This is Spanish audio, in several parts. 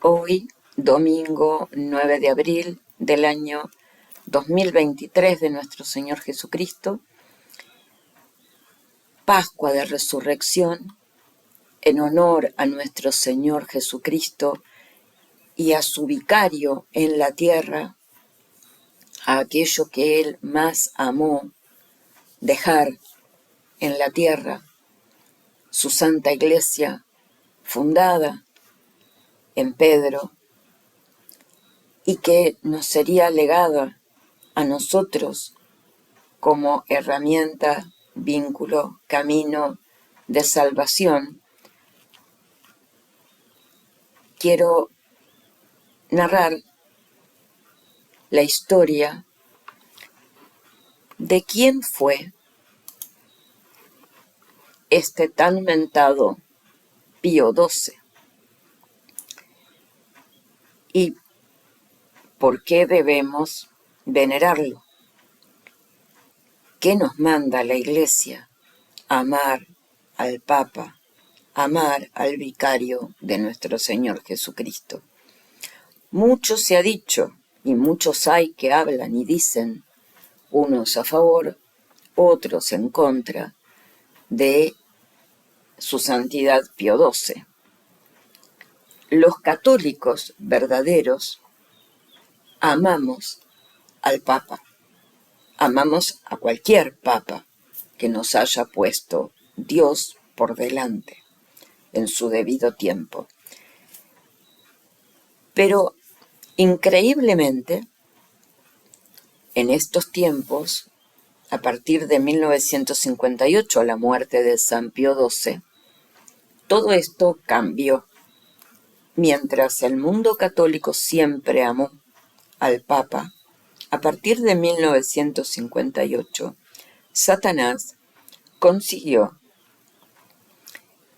Hoy, domingo 9 de abril del año 2023 de nuestro Señor Jesucristo, Pascua de Resurrección, en honor a nuestro Señor Jesucristo y a su vicario en la tierra, a aquello que Él más amó dejar en la tierra, su Santa Iglesia fundada en Pedro y que nos sería legada a nosotros como herramienta, vínculo, camino de salvación. Quiero narrar la historia de quién fue este tan mentado Pío XII y por qué debemos venerarlo. ¿Qué nos manda la Iglesia? Amar al Papa, amar al vicario de nuestro Señor Jesucristo. Mucho se ha dicho y muchos hay que hablan y dicen, unos a favor, otros en contra, de su santidad Pío XII. Los católicos verdaderos amamos al Papa, amamos a cualquier Papa que nos haya puesto Dios por delante en su debido tiempo. Pero increíblemente, en estos tiempos, a partir de 1958, la muerte de San Pío XII, todo esto cambió. Mientras el mundo católico siempre amó al Papa, a partir de 1958, Satanás consiguió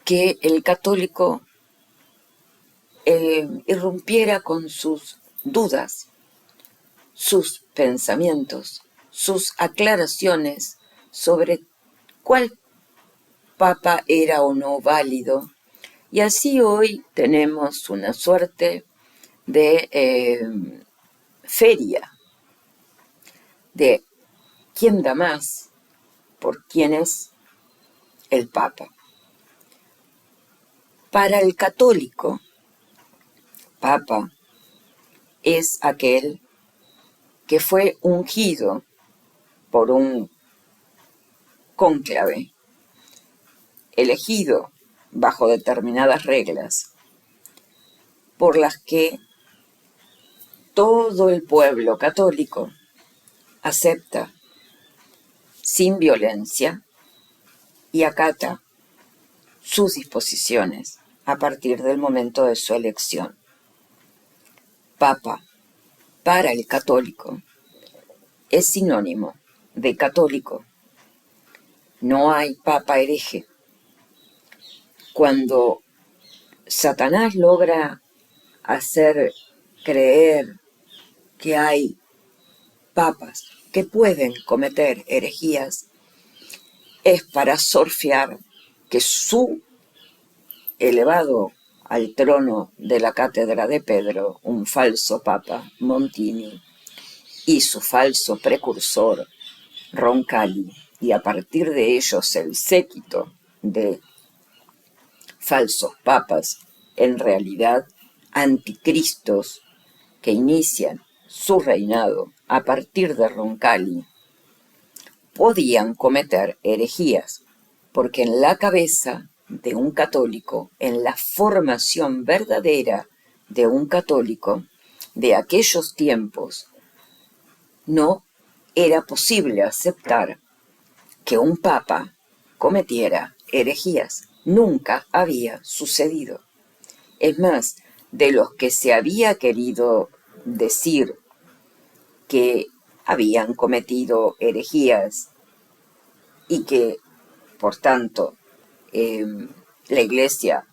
que el católico irrumpiera con sus dudas, sus pensamientos, sus aclaraciones sobre cuál papa era o no válido. Y así hoy tenemos una suerte de feria de quién da más por quién es el Papa. Para el católico, Papa es aquel que fue ungido por un cónclave, elegido bajo determinadas reglas, por las que todo el pueblo católico acepta sin violencia y acata sus disposiciones a partir del momento de su elección. Papa, para el católico, es sinónimo de católico. No hay papa hereje. Cuando Satanás logra hacer creer que hay papas que pueden cometer herejías, es para sorfiar que su elevado al trono de la cátedra de Pedro, un falso papa, Montini, y su falso precursor, Roncalli, y a partir de ellos el séquito de falsos papas, en realidad anticristos que inician su reinado a partir de Roncalli, podían cometer herejías, porque en la cabeza de un católico, en la formación verdadera de un católico de aquellos tiempos, no era posible aceptar que un papa cometiera herejías. Nunca había sucedido. Es más, de los que se había querido decir que habían cometido herejías y que, por tanto, la Iglesia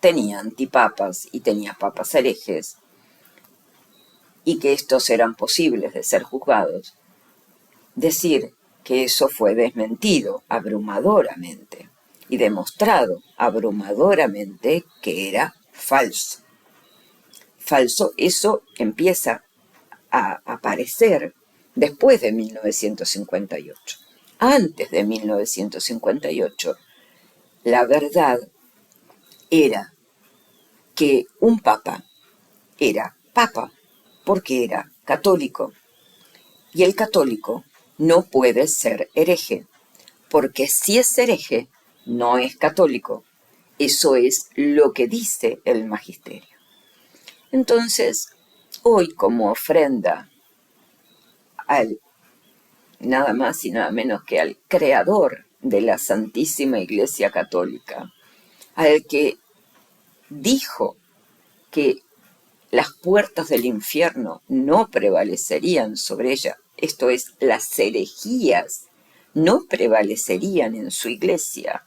tenía antipapas y tenía papas herejes y que estos eran posibles de ser juzgados, decir que eso fue desmentido abrumadoramente y demostrado abrumadoramente que era falso. falso, eso empieza a aparecer después de 1958. Antes de 1958, la verdad era que un papa era papa porque era católico. Y el católico no puede ser hereje, porque si es hereje, no es católico. Eso es lo que dice el magisterio. Entonces, hoy como ofrenda al nada más y nada menos que al creador de la Santísima Iglesia Católica, al que dijo que las puertas del infierno no prevalecerían sobre ella, esto es, las herejías no prevalecerían en su iglesia,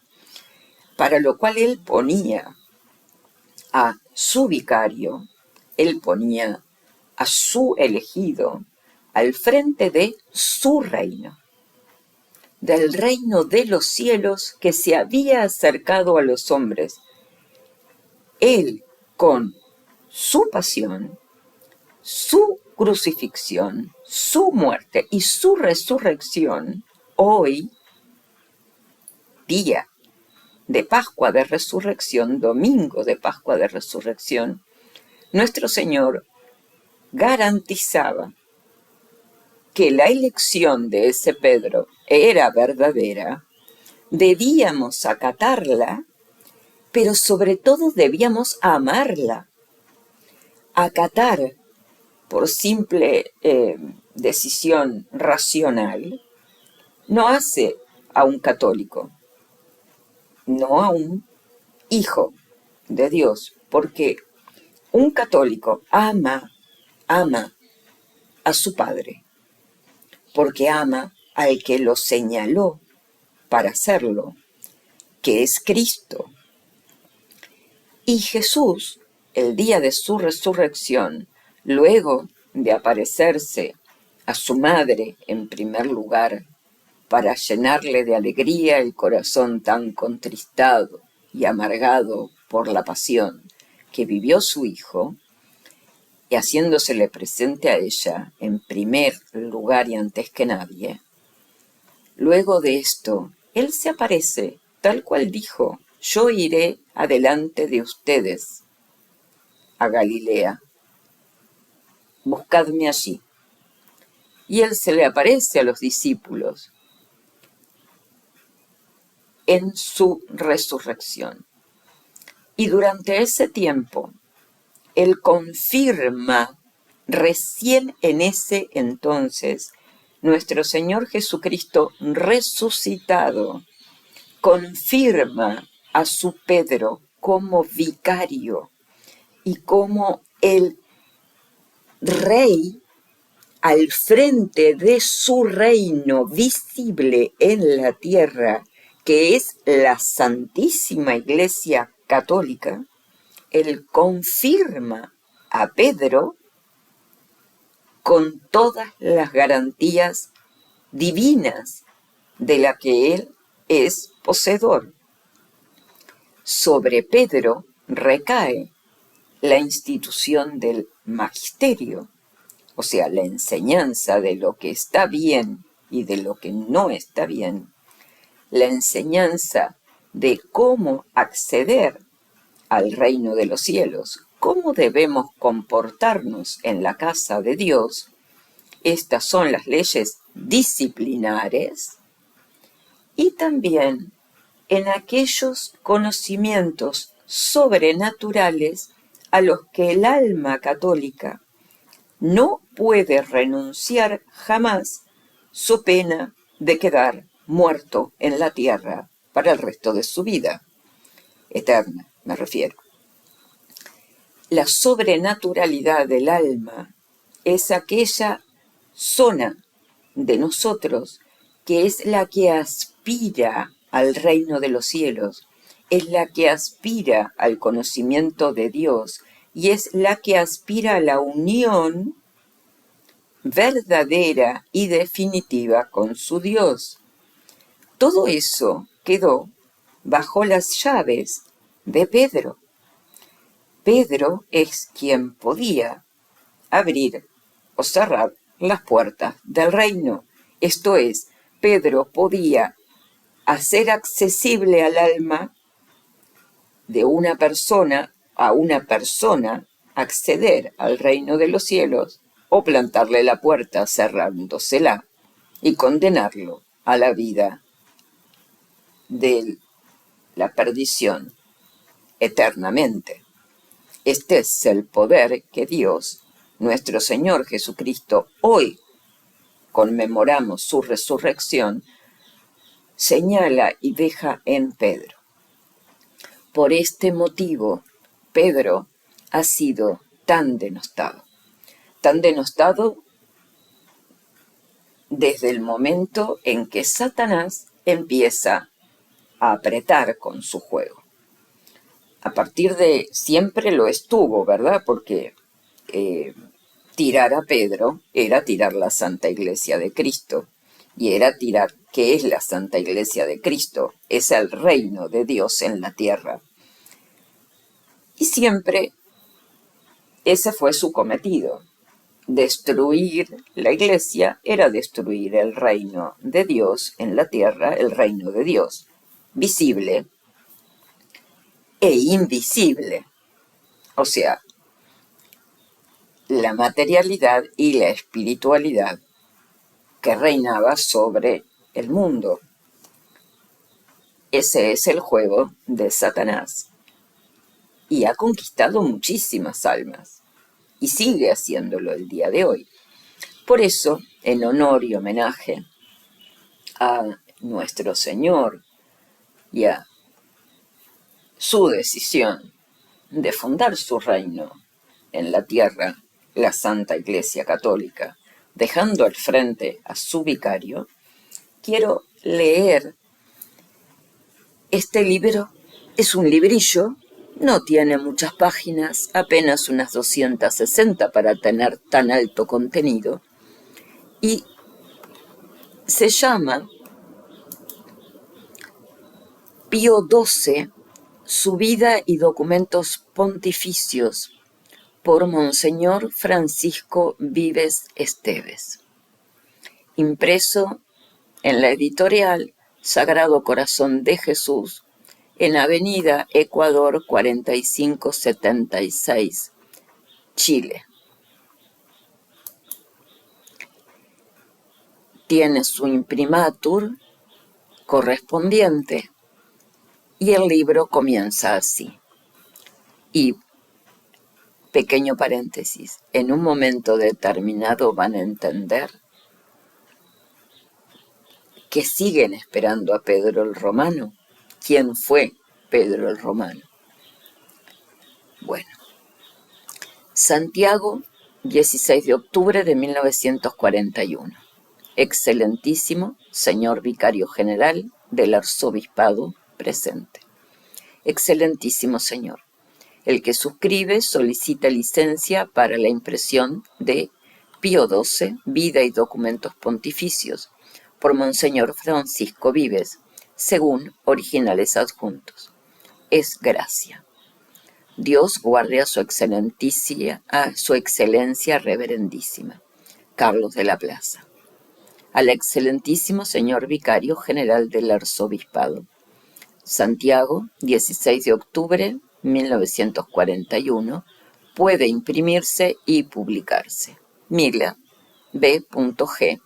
para lo cual él ponía a su vicario, él ponía a su elegido al frente de su reino, del reino de los cielos que se había acercado a los hombres. Él, con su pasión, su crucifixión, su muerte y su resurrección, hoy, día de Pascua de Resurrección, domingo de Pascua de Resurrección, nuestro Señor garantizaba que la elección de ese Pedro era verdadera, debíamos acatarla, pero sobre todo debíamos amarla. Acatar por simple decisión racional no hace a un católico, no a un hijo de Dios, porque un católico ama a su padre, porque ama al que lo señaló para hacerlo, que es Cristo. Y Jesús, el día de su resurrección, luego de aparecerse a su madre en primer lugar, para llenarle de alegría el corazón tan contristado y amargado por la pasión que vivió su hijo, y haciéndosele presente a ella en primer lugar y antes que nadie, luego de esto, él se aparece tal cual dijo: yo iré adelante de ustedes a Galilea, buscadme allí. Y él se le aparece a los discípulos en su resurrección. Y durante ese tiempo, él confirma, recién en ese entonces, nuestro Señor Jesucristo resucitado, confirma a su Pedro como vicario y como el rey al frente de su reino visible en la tierra, que es la Santísima Iglesia Católica. Él confirma a Pedro con todas las garantías divinas de la que él es poseedor. Sobre Pedro recae la institución del magisterio, o sea, la enseñanza de lo que está bien y de lo que no está bien, la enseñanza de cómo acceder al reino de los cielos, cómo debemos comportarnos en la casa de Dios. Estas son las leyes disciplinares y también en aquellos conocimientos sobrenaturales a los que el alma católica no puede renunciar jamás, so pena de quedar muerto en la tierra para el resto de su vida, eterna me refiero. La sobrenaturalidad del alma es aquella zona de nosotros que es la que aspira al reino de los cielos, es la que aspira al conocimiento de Dios y es la que aspira a la unión verdadera y definitiva con su Dios. Todo eso quedó bajo las llaves de Pedro. Pedro es quien podía abrir o cerrar las puertas del reino. Esto es, Pedro podía hacer accesible al alma de una persona a una persona acceder al reino de los cielos o plantarle la puerta cerrándosela y condenarlo a la vida de la perdición eternamente. Este es el poder que Dios, nuestro Señor Jesucristo, hoy conmemoramos su resurrección, señala y deja en Pedro. Por este motivo, Pedro ha sido tan denostado desde el momento en que Satanás empieza a apretar con su juego. A partir de siempre lo estuvo, ¿verdad? Porque tirar a Pedro era tirar la Santa Iglesia de Cristo. Y era tirar, ¿qué es la Santa Iglesia de Cristo? Es el reino de Dios en la tierra. Y siempre ese fue su cometido. Destruir la Iglesia era destruir el reino de Dios en la tierra, el reino de Dios, visible e invisible. O sea, la materialidad y la espiritualidad que reinaba sobre el mundo. Ese es el juego de Satanás. Y ha conquistado muchísimas almas. Y sigue haciéndolo el día de hoy. Por eso, en honor y homenaje a nuestro Señor y a su decisión de fundar su reino en la tierra, la Santa Iglesia Católica, dejando al frente a su vicario, quiero leer este libro. Es un librillo, no tiene muchas páginas, apenas unas 260 para tener tan alto contenido, y se llama Pío XII, su vida y documentos pontificios, por Monseñor Francisco Vives Esteves. Impreso en la editorial Sagrado Corazón de Jesús, en Avenida Ecuador 4576, Chile. Tiene su imprimatur correspondiente y el libro comienza así. Y, pequeño paréntesis, en un momento determinado van a entender que siguen esperando a Pedro el Romano. ¿Quién fue Pedro el Romano? Bueno, Santiago, 16 de octubre de 1941. Excelentísimo señor Vicario General del Arzobispado presente. Excelentísimo señor, el que suscribe solicita licencia para la impresión de Pío XII, Vida y Documentos Pontificios, por Monseñor Francisco Vives, según originales adjuntos. Es gracia. Dios guarde a su excelencia reverendísima, Carlos de la Plaza. Al excelentísimo señor Vicario General del Arzobispado. Santiago, 16 de octubre 1941, puede imprimirse y publicarse. Mila, B.G.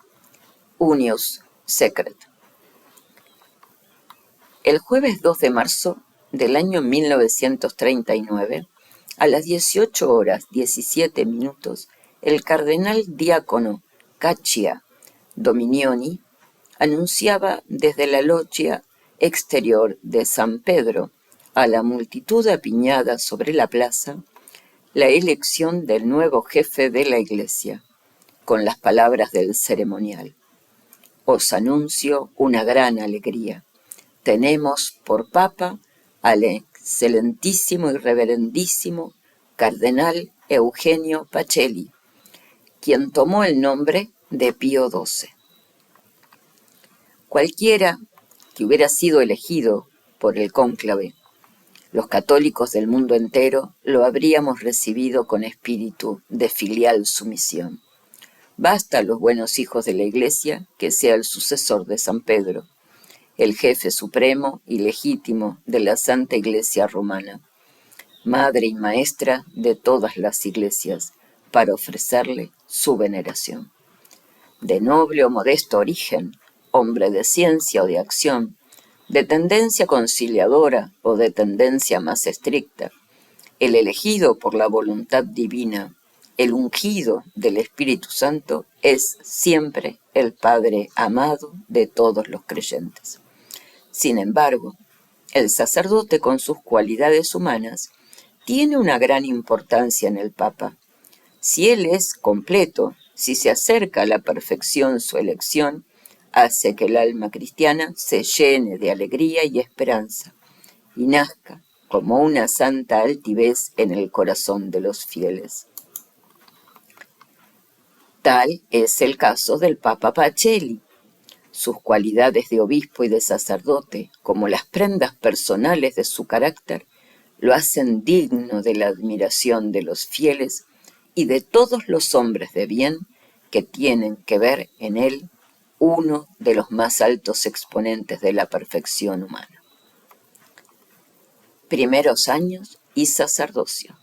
Unius Secret. El jueves 2 de marzo del año 1939, a las 18 horas 17 minutos, el cardenal diácono Caccia Dominioni anunciaba desde la loggia exterior de San Pedro a la multitud apiñada sobre la plaza la elección del nuevo jefe de la Iglesia, con las palabras del ceremonial. Os anuncio una gran alegría. Tenemos por papa al excelentísimo y reverendísimo cardenal Eugenio Pacelli, quien tomó el nombre de Pío XII. Cualquiera que hubiera sido elegido por el cónclave los católicos del mundo entero lo habríamos recibido con espíritu de filial sumisión. Basta a los buenos hijos de la Iglesia que sea el sucesor de San Pedro, el jefe supremo y legítimo de la Santa Iglesia Romana, madre y maestra de todas las iglesias, para ofrecerle su veneración. De noble o modesto origen, hombre de ciencia o de acción, de tendencia conciliadora o de tendencia más estricta, el elegido por la voluntad divina, el ungido del Espíritu Santo, es siempre el Padre amado de todos los creyentes. Sin embargo, el sacerdote con sus cualidades humanas tiene una gran importancia en el Papa. Si él es completo, si se acerca a la perfección su elección, hace que el alma cristiana se llene de alegría y esperanza y nazca como una santa altivez en el corazón de los fieles. Tal es el caso del Papa Pacelli. Sus cualidades de obispo y de sacerdote, como las prendas personales de su carácter, lo hacen digno de la admiración de los fieles y de todos los hombres de bien que tienen que ver en él uno de los más altos exponentes de la perfección humana. Primeros años y sacerdocio.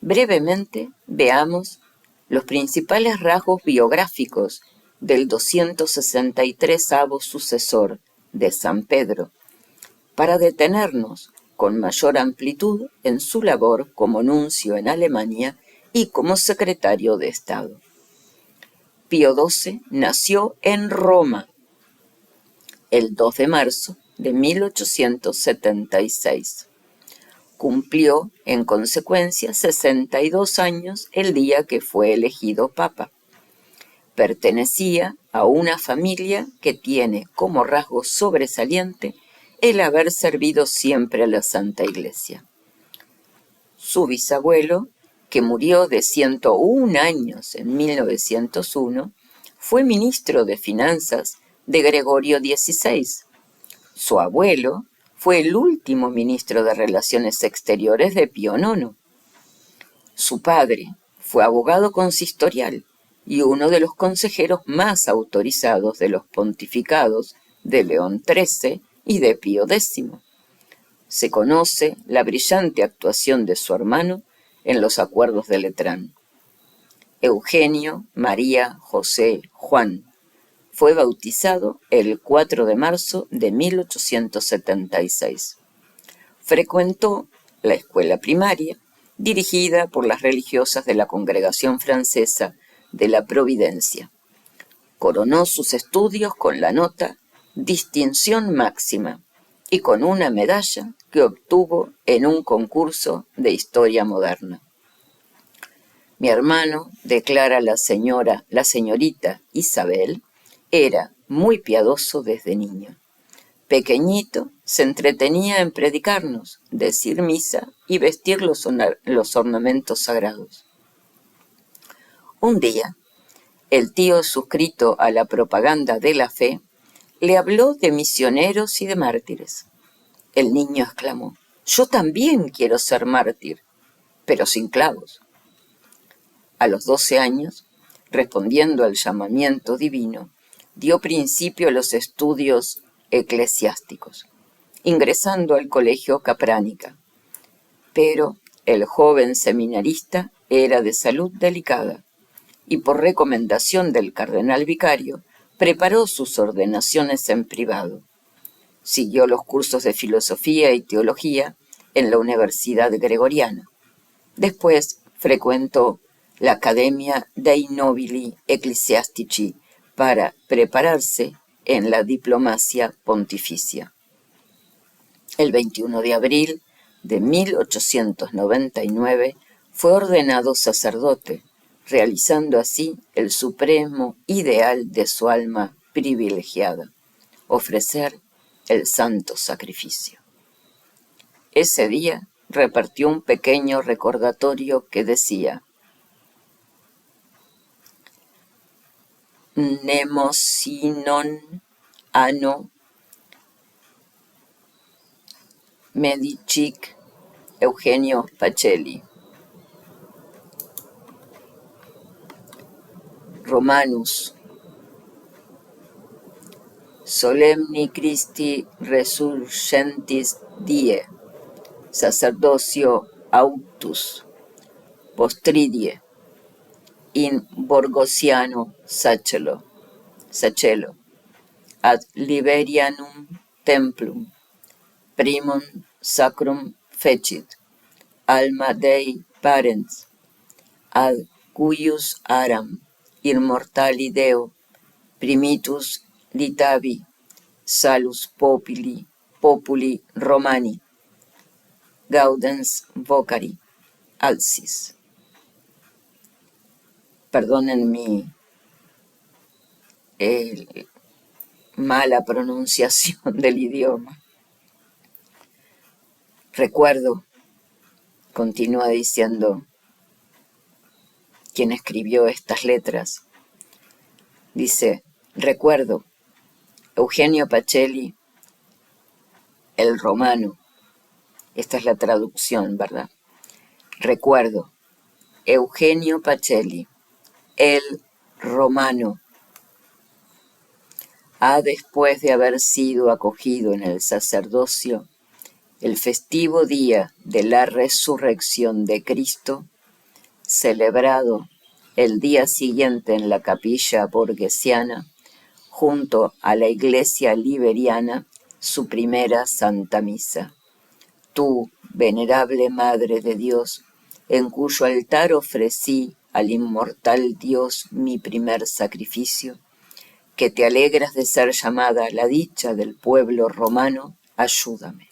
Brevemente veamos los principales rasgos biográficos del 263º sucesor de San Pedro, para detenernos con mayor amplitud en su labor como nuncio en Alemania y como secretario de Estado. Pío XII nació en Roma el 2 de marzo de 1876. Cumplió, en consecuencia, 62 años el día que fue elegido papa. Pertenecía a una familia que tiene como rasgo sobresaliente el haber servido siempre a la Santa Iglesia. Su bisabuelo, que murió de 101 años en 1901, fue ministro de Finanzas de Gregorio XVI. Su abuelo fue el último ministro de Relaciones Exteriores de Pío IX. Su padre fue abogado consistorial y uno de los consejeros más autorizados de los pontificados de León XIII y de Pío X. Se conoce la brillante actuación de su hermano en los acuerdos de Letrán. Eugenio, María, José, Juan. Fue bautizado el 4 de marzo de 1876. Frecuentó la escuela primaria, dirigida por las religiosas de la Congregación Francesa de la Providencia. Coronó sus estudios con la nota Distinción Máxima y con una medalla que obtuvo en un concurso de historia moderna. Mi hermano, declara la señorita Isabel, era muy piadoso desde niño. Pequeñito, se entretenía en predicarnos, decir misa y vestir los ornamentos sagrados. Un día, el tío suscrito a la propaganda de la fe le habló de misioneros y de mártires. El niño exclamó: «Yo también quiero ser mártir, pero sin clavos». A los 12 años, respondiendo al llamamiento divino, dio principio a los estudios eclesiásticos, ingresando al colegio Capránica. Pero el joven seminarista era de salud delicada y por recomendación del cardenal vicario preparó sus ordenaciones en privado. Siguió los cursos de filosofía y teología en la Universidad Gregoriana. Después frecuentó la Academia dei Nobili Ecclesiastici para prepararse en la diplomacia pontificia. El 21 de abril de 1899 fue ordenado sacerdote, realizando así el supremo ideal de su alma privilegiada: ofrecer el santo sacrificio. Ese día repartió un pequeño recordatorio que decía: «Nemosinon anno Medici Eugenio Pacelli. Romanus. Solemni Christi resurgentis die, sacerdocio auctus, postridie, in Borgosiano sacello, ad Liberianum templum, primum sacrum fecit, alma Dei parens, ad cuius aram, immortali Deo, primitus litavi, salus populi Romani, gaudens vocari, alsis. Perdonen mi mala pronunciación del idioma. Recuerdo, continúa diciendo quien escribió estas letras, dice, recuerdo, Eugenio Pacelli, el romano. Esta es la traducción, ¿verdad? Recuerdo, Eugenio Pacelli, el romano, ha después de haber sido acogido en el sacerdocio, el festivo día de la resurrección de Cristo, celebrado el día siguiente en la capilla borgesiana, junto a la iglesia liberiana, su primera Santa Misa. Tú, venerable Madre de Dios, en cuyo altar ofrecí al inmortal Dios mi primer sacrificio, que te alegras de ser llamada la dicha del pueblo romano, ayúdame.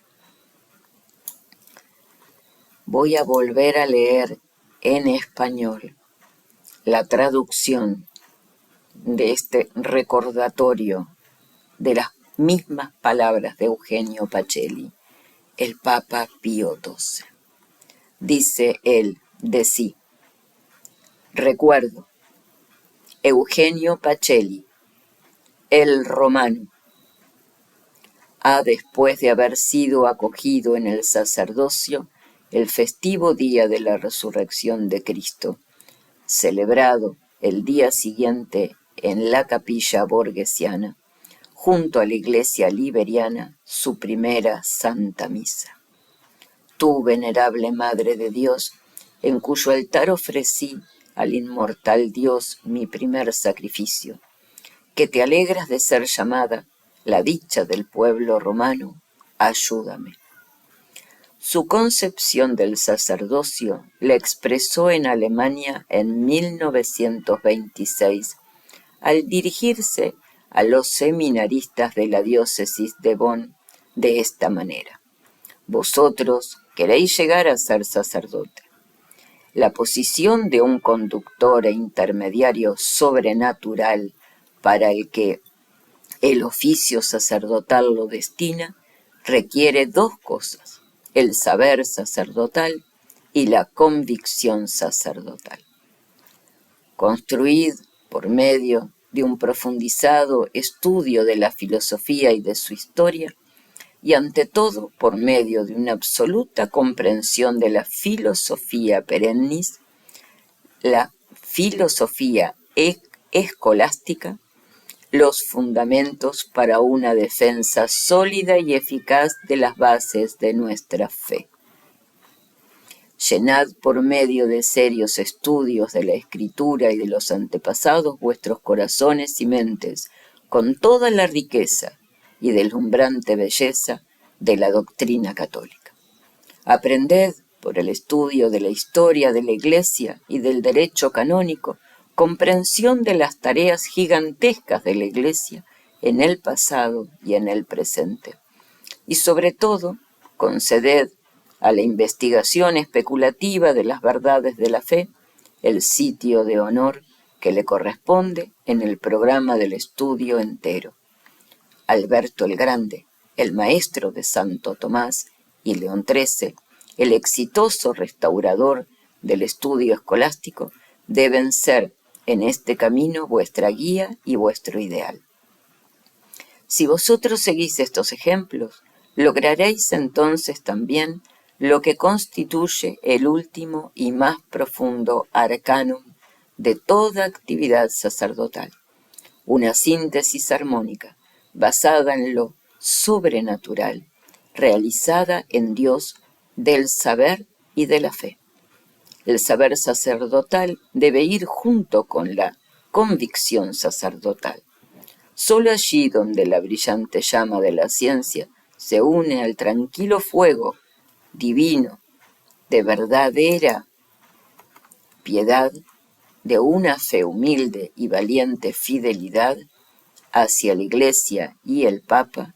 Voy a volver a leer en español la traducción de este recordatorio de las mismas palabras de Eugenio Pacelli, el Papa Pío XII. Dice él de sí, recuerdo, Eugenio Pacelli, el romano, ha después de haber sido acogido en el sacerdocio el festivo día de la resurrección de Cristo, celebrado el día siguiente en la capilla borgesiana, junto a la iglesia liberiana, su primera Santa Misa. Tú, venerable Madre de Dios, en cuyo altar ofrecí al inmortal Dios mi primer sacrificio, que te alegras de ser llamada la dicha del pueblo romano, ayúdame. Su concepción del sacerdocio la expresó en Alemania en 1926 al dirigirse a los seminaristas de la diócesis de Bonn de esta manera. Vosotros queréis llegar a ser sacerdote. La posición de un conductor e intermediario sobrenatural para el que el oficio sacerdotal lo destina requiere dos cosas: el saber sacerdotal y la convicción sacerdotal. Construid por medio de un profundizado estudio de la filosofía y de su historia, y ante todo por medio de una absoluta comprensión de la filosofía perennis, la filosofía escolástica, los fundamentos para una defensa sólida y eficaz de las bases de nuestra fe. Llenad por medio de serios estudios de la Escritura y de los antepasados vuestros corazones y mentes con toda la riqueza y deslumbrante belleza de la doctrina católica. Aprended por el estudio de la historia de la Iglesia y del derecho canónico, comprensión de las tareas gigantescas de la Iglesia en el pasado y en el presente. Y sobre todo, conceded a la investigación especulativa de las verdades de la fe el sitio de honor que le corresponde en el programa del estudio entero. Alberto el Grande, el maestro de Santo Tomás, y León XIII, el exitoso restaurador del estudio escolástico, deben ser en este camino vuestra guía y vuestro ideal. Si vosotros seguís estos ejemplos, Lograréis entonces también lo que constituye el último y más profundo arcanum de toda actividad sacerdotal, una síntesis armónica basada en lo sobrenatural, realizada en Dios del saber y de la fe. El saber sacerdotal debe ir junto con la convicción sacerdotal. Solo allí donde la brillante llama de la ciencia se une al tranquilo fuego divino de verdadera piedad, de una fe humilde y valiente fidelidad hacia la Iglesia y el Papa,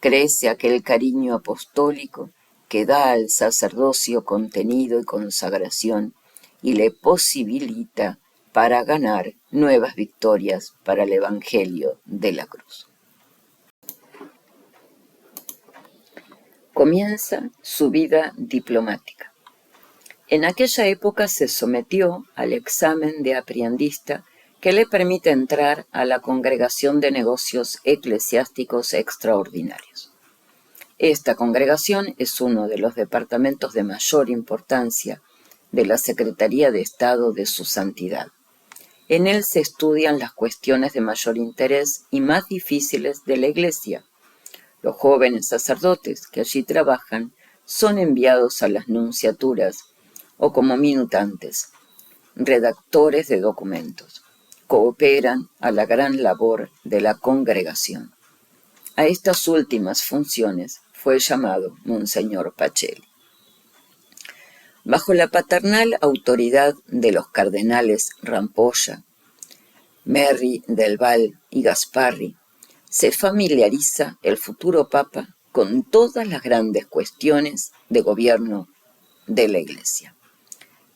crece aquel cariño apostólico que da al sacerdocio contenido y consagración y le posibilita para ganar nuevas victorias para el Evangelio de la Cruz. Comienza su vida diplomática. En aquella época se sometió al examen de apriendista que le permite entrar a la Congregación de Negocios Eclesiásticos Extraordinarios. Esta congregación es uno de los departamentos de mayor importancia de la Secretaría de Estado de su Santidad. En él se estudian las cuestiones de mayor interés y más difíciles de la Iglesia. Los jóvenes sacerdotes que allí trabajan son enviados a las nunciaturas o como minutantes, redactores de documentos. Cooperan a la gran labor de la congregación. A estas últimas funciones fue llamado Monseñor Pacelli. Bajo la paternal autoridad de los cardenales Rampolla, Merri del Val y Gasparri, se familiariza el futuro Papa con todas las grandes cuestiones de gobierno de la Iglesia.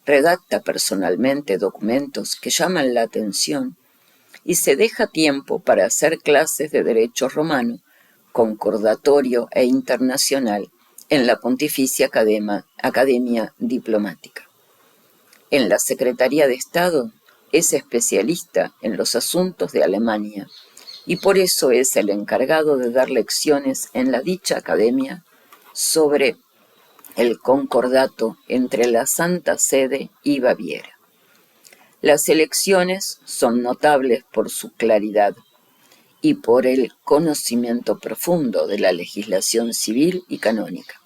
Redacta personalmente documentos que llaman la atención y se deja tiempo para hacer clases de derecho romano, concordatorio e internacional en la Pontificia Academia Diplomática. En la Secretaría de Estado es especialista en los asuntos de Alemania y por eso es el encargado de dar lecciones en la dicha academia sobre el concordato entre la Santa Sede y Baviera. Las elecciones son notables por su claridad y por el conocimiento profundo de la legislación civil y canónica.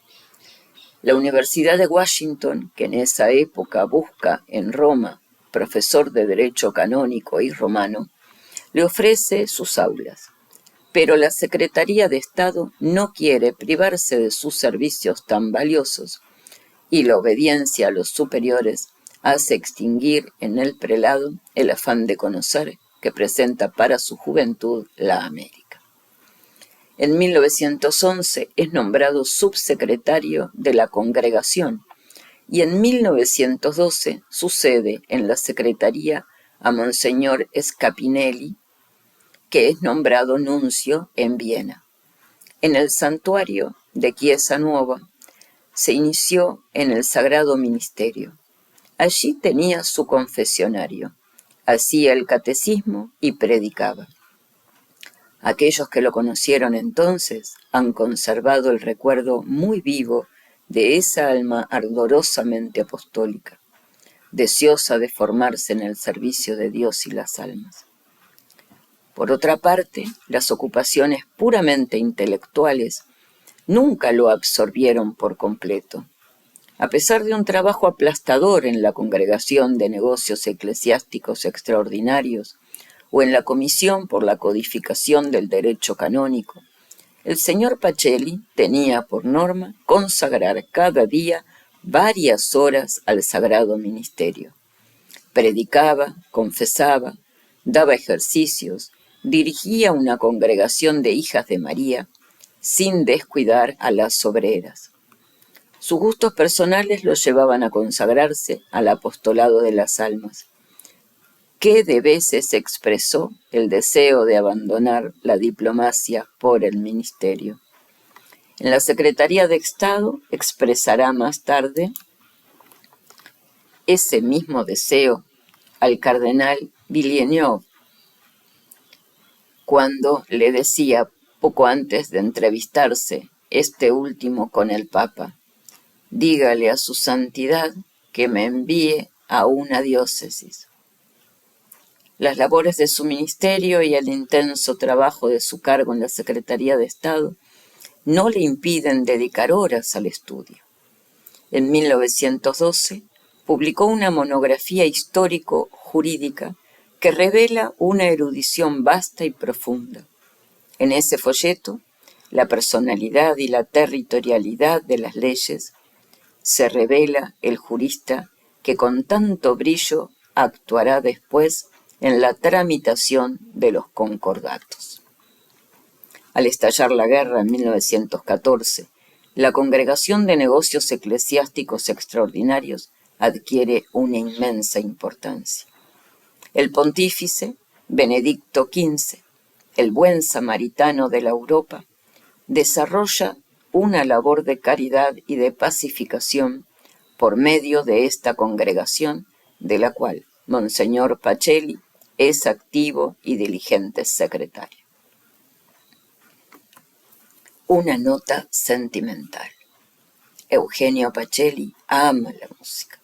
La Universidad de Washington, que en esa época busca en Roma profesor de Derecho Canónico y Romano, le ofrece sus aulas, pero la Secretaría de Estado no quiere privarse de sus servicios tan valiosos y la obediencia a los superiores hace extinguir en el prelado el afán de conocer que presenta para su juventud la América. En 1911 es nombrado subsecretario de la congregación y en 1912 sucede en la secretaría a Monseñor Scapinelli, que es nombrado nuncio en Viena. En el santuario de Chiesa Nuova se inició en el sagrado ministerio. Allí tenía su confesionario, hacía el catecismo y predicaba. Aquellos que lo conocieron entonces han conservado el recuerdo muy vivo de esa alma ardorosamente apostólica, deseosa de formarse en el servicio de Dios y las almas. Por otra parte, las ocupaciones puramente intelectuales nunca lo absorbieron por completo. A pesar de un trabajo aplastador en la Congregación de Negocios Eclesiásticos Extraordinarios o en la Comisión por la Codificación del Derecho Canónico, el señor Pacelli tenía por norma consagrar cada día varias horas al sagrado ministerio. Predicaba, confesaba, daba ejercicios, dirigía una congregación de hijas de María, sin descuidar a las obreras. Sus gustos personales lo llevaban a consagrarse al apostolado de las almas. ¿Qué de veces expresó el deseo de abandonar la diplomacia por el ministerio? En la Secretaría de Estado expresará más tarde ese mismo deseo al cardenal Villeneuve, cuando le decía, poco antes de entrevistarse este último con el Papa. Dígale a su santidad que me envíe a una diócesis. Las labores de su ministerio y el intenso trabajo de su cargo en la Secretaría de Estado no le impiden dedicar horas al estudio. En 1912 publicó una monografía histórico-jurídica que revela una erudición vasta y profunda. En ese folleto, la personalidad y la territorialidad de las leyes, se revela el jurista que con tanto brillo actuará después en la tramitación de los concordatos. Al estallar la guerra en 1914, la Congregación de Negocios Eclesiásticos Extraordinarios adquiere una inmensa importancia. El pontífice, Benedicto XV, el buen samaritano de la Europa, desarrolla una labor de caridad y de pacificación por medio de esta congregación, de la cual Monseñor Pacelli es activo y diligente secretario. Una nota sentimental. Eugenio Pacelli ama la música.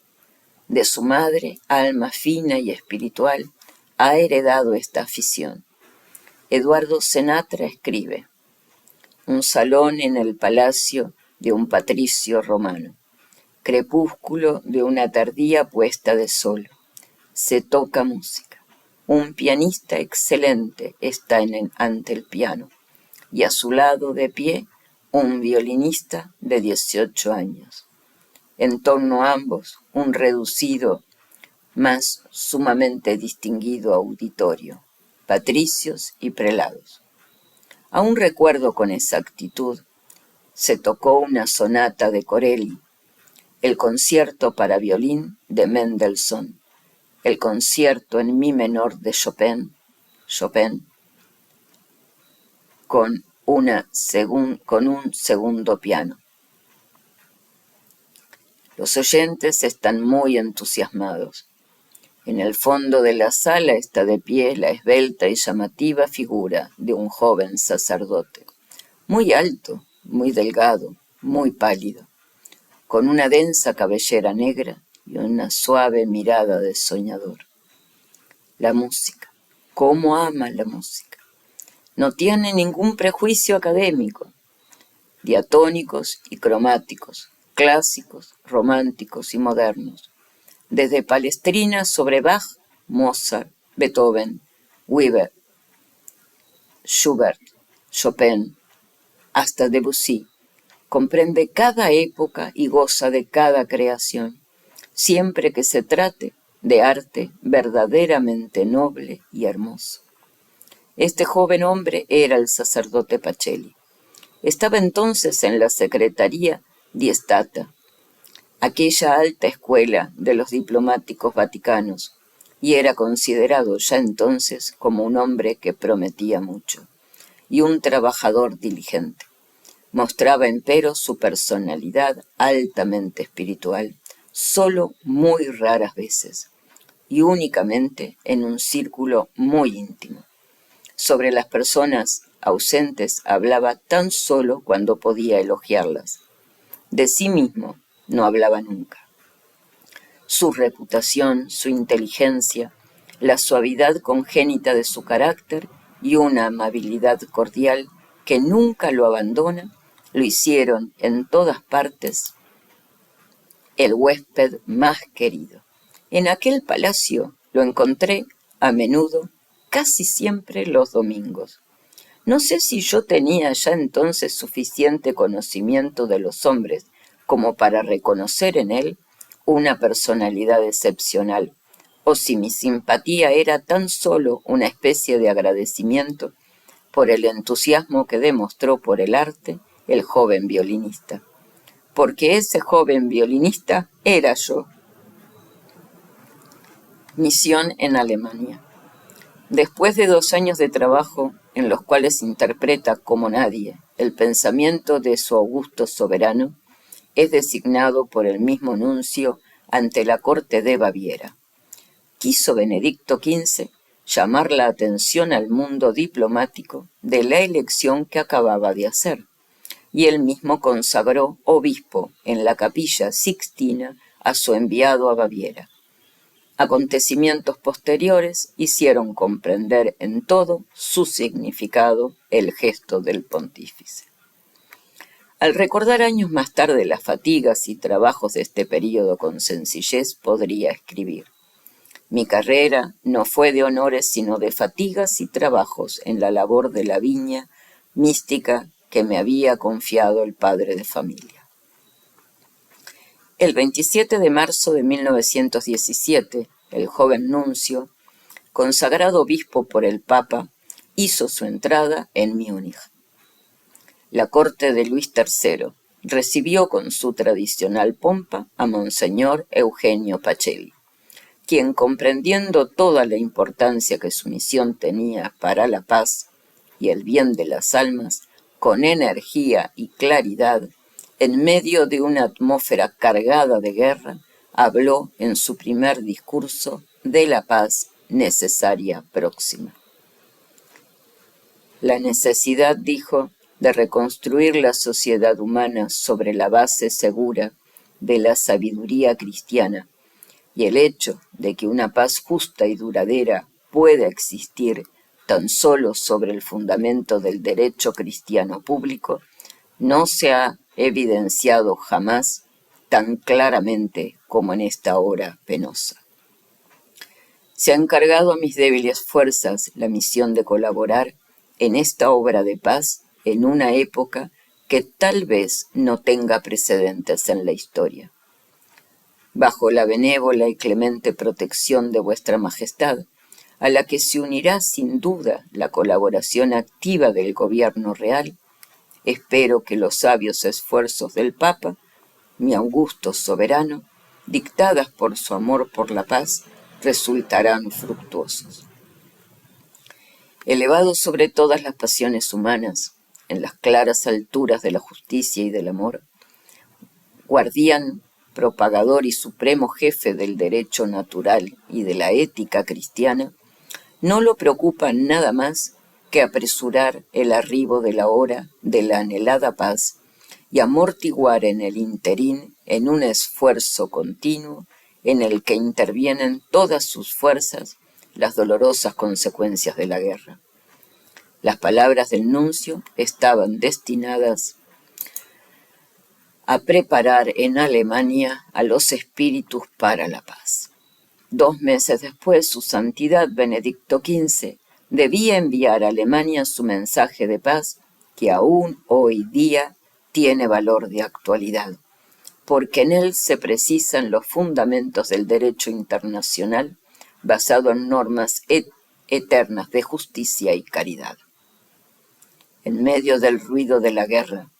De su madre, alma fina y espiritual, ha heredado esta afición. Eduardo Senatra escribe: un salón en el palacio de un patricio romano, crepúsculo de una tardía puesta de sol. Se toca música. Un pianista excelente está ante el piano, y a su lado de pie un violinista de 18 años. En torno a ambos un reducido, mas sumamente distinguido auditorio, patricios y prelados. Aún recuerdo con exactitud, se tocó una sonata de Corelli, el concierto para violín de Mendelssohn, el concierto en mi menor de Chopin, con un segundo piano. Los oyentes están muy entusiasmados. En el fondo de la sala está de pie la esbelta y llamativa figura de un joven sacerdote, muy alto, muy delgado, muy pálido, con una densa cabellera negra y una suave mirada de soñador. La música, ¿cómo ama la música? No tiene ningún prejuicio académico. Diatónicos y cromáticos, clásicos, románticos y modernos, desde Palestrina sobre Bach, Mozart, Beethoven, Weber, Schubert, Chopin, hasta Debussy, comprende cada época y goza de cada creación, siempre que se trate de arte verdaderamente noble y hermoso. Este joven hombre era el sacerdote Pacelli. Estaba entonces en la Secretaría di Stata, aquella alta escuela de los diplomáticos vaticanos, y era considerado ya entonces como un hombre que prometía mucho, y un trabajador diligente. Mostraba empero su personalidad altamente espiritual, solo muy raras veces, y únicamente en un círculo muy íntimo. Sobre las personas ausentes hablaba tan solo cuando podía elogiarlas. De sí mismo no hablaba nunca. Su reputación, su inteligencia, la suavidad congénita de su carácter y una amabilidad cordial que nunca lo abandona, lo hicieron en todas partes el huésped más querido. En aquel palacio lo encontré a menudo, casi siempre los domingos. No sé si yo tenía ya entonces suficiente conocimiento de los hombres como para reconocer en él una personalidad excepcional, o si mi simpatía era tan solo una especie de agradecimiento por el entusiasmo que demostró por el arte el joven violinista. Porque ese joven violinista era yo. Misión en Alemania. Después de 2 años de trabajo, en los cuales interpreta como nadie el pensamiento de su augusto soberano, es designado por el mismo nuncio ante la corte de Baviera. Quiso Benedicto XV llamar la atención al mundo diplomático de la elección que acababa de hacer, y él mismo consagró obispo en la Capilla Sixtina a su enviado a Baviera. Acontecimientos posteriores hicieron comprender en todo su significado el gesto del pontífice. Al recordar años más tarde las fatigas y trabajos de este período con sencillez, podría escribir: mi carrera no fue de honores sino de fatigas y trabajos en la labor de la viña mística que me había confiado el padre de familia. El 27 de marzo de 1917, el joven nuncio, consagrado obispo por el Papa, hizo su entrada en Múnich. La corte de Luis III recibió con su tradicional pompa a Monseñor Eugenio Pacelli, quien, comprendiendo toda la importancia que su misión tenía para la paz y el bien de las almas, con energía y claridad, en medio de una atmósfera cargada de guerra, habló en su primer discurso de la paz necesaria próxima. La necesidad, dijo, de reconstruir la sociedad humana sobre la base segura de la sabiduría cristiana, y el hecho de que una paz justa y duradera pueda existir tan solo sobre el fundamento del derecho cristiano público, no se ha evidenciado jamás tan claramente como en esta hora penosa. Se ha encargado a mis débiles fuerzas la misión de colaborar en esta obra de paz en una época que tal vez no tenga precedentes en la historia. Bajo la benévola y clemente protección de vuestra Majestad, a la que se unirá sin duda la colaboración activa del gobierno real, espero que los sabios esfuerzos del Papa, mi augusto soberano, dictadas por su amor por la paz, resultarán fructuosos. Elevado sobre todas las pasiones humanas, en las claras alturas de la justicia y del amor, guardián, propagador y supremo jefe del derecho natural y de la ética cristiana, no lo preocupa nada más que apresurar el arribo de la hora de la anhelada paz y amortiguar en el interín en un esfuerzo continuo en el que intervienen todas sus fuerzas las dolorosas consecuencias de la guerra. Las palabras del nuncio estaban destinadas a preparar en Alemania a los espíritus para la paz. 2 meses después, su santidad Benedicto XV debía enviar a Alemania su mensaje de paz, que aún hoy día tiene valor de actualidad, porque en él se precisan los fundamentos del derecho internacional basado en normas eternas de justicia y caridad. En medio del ruido de la guerra,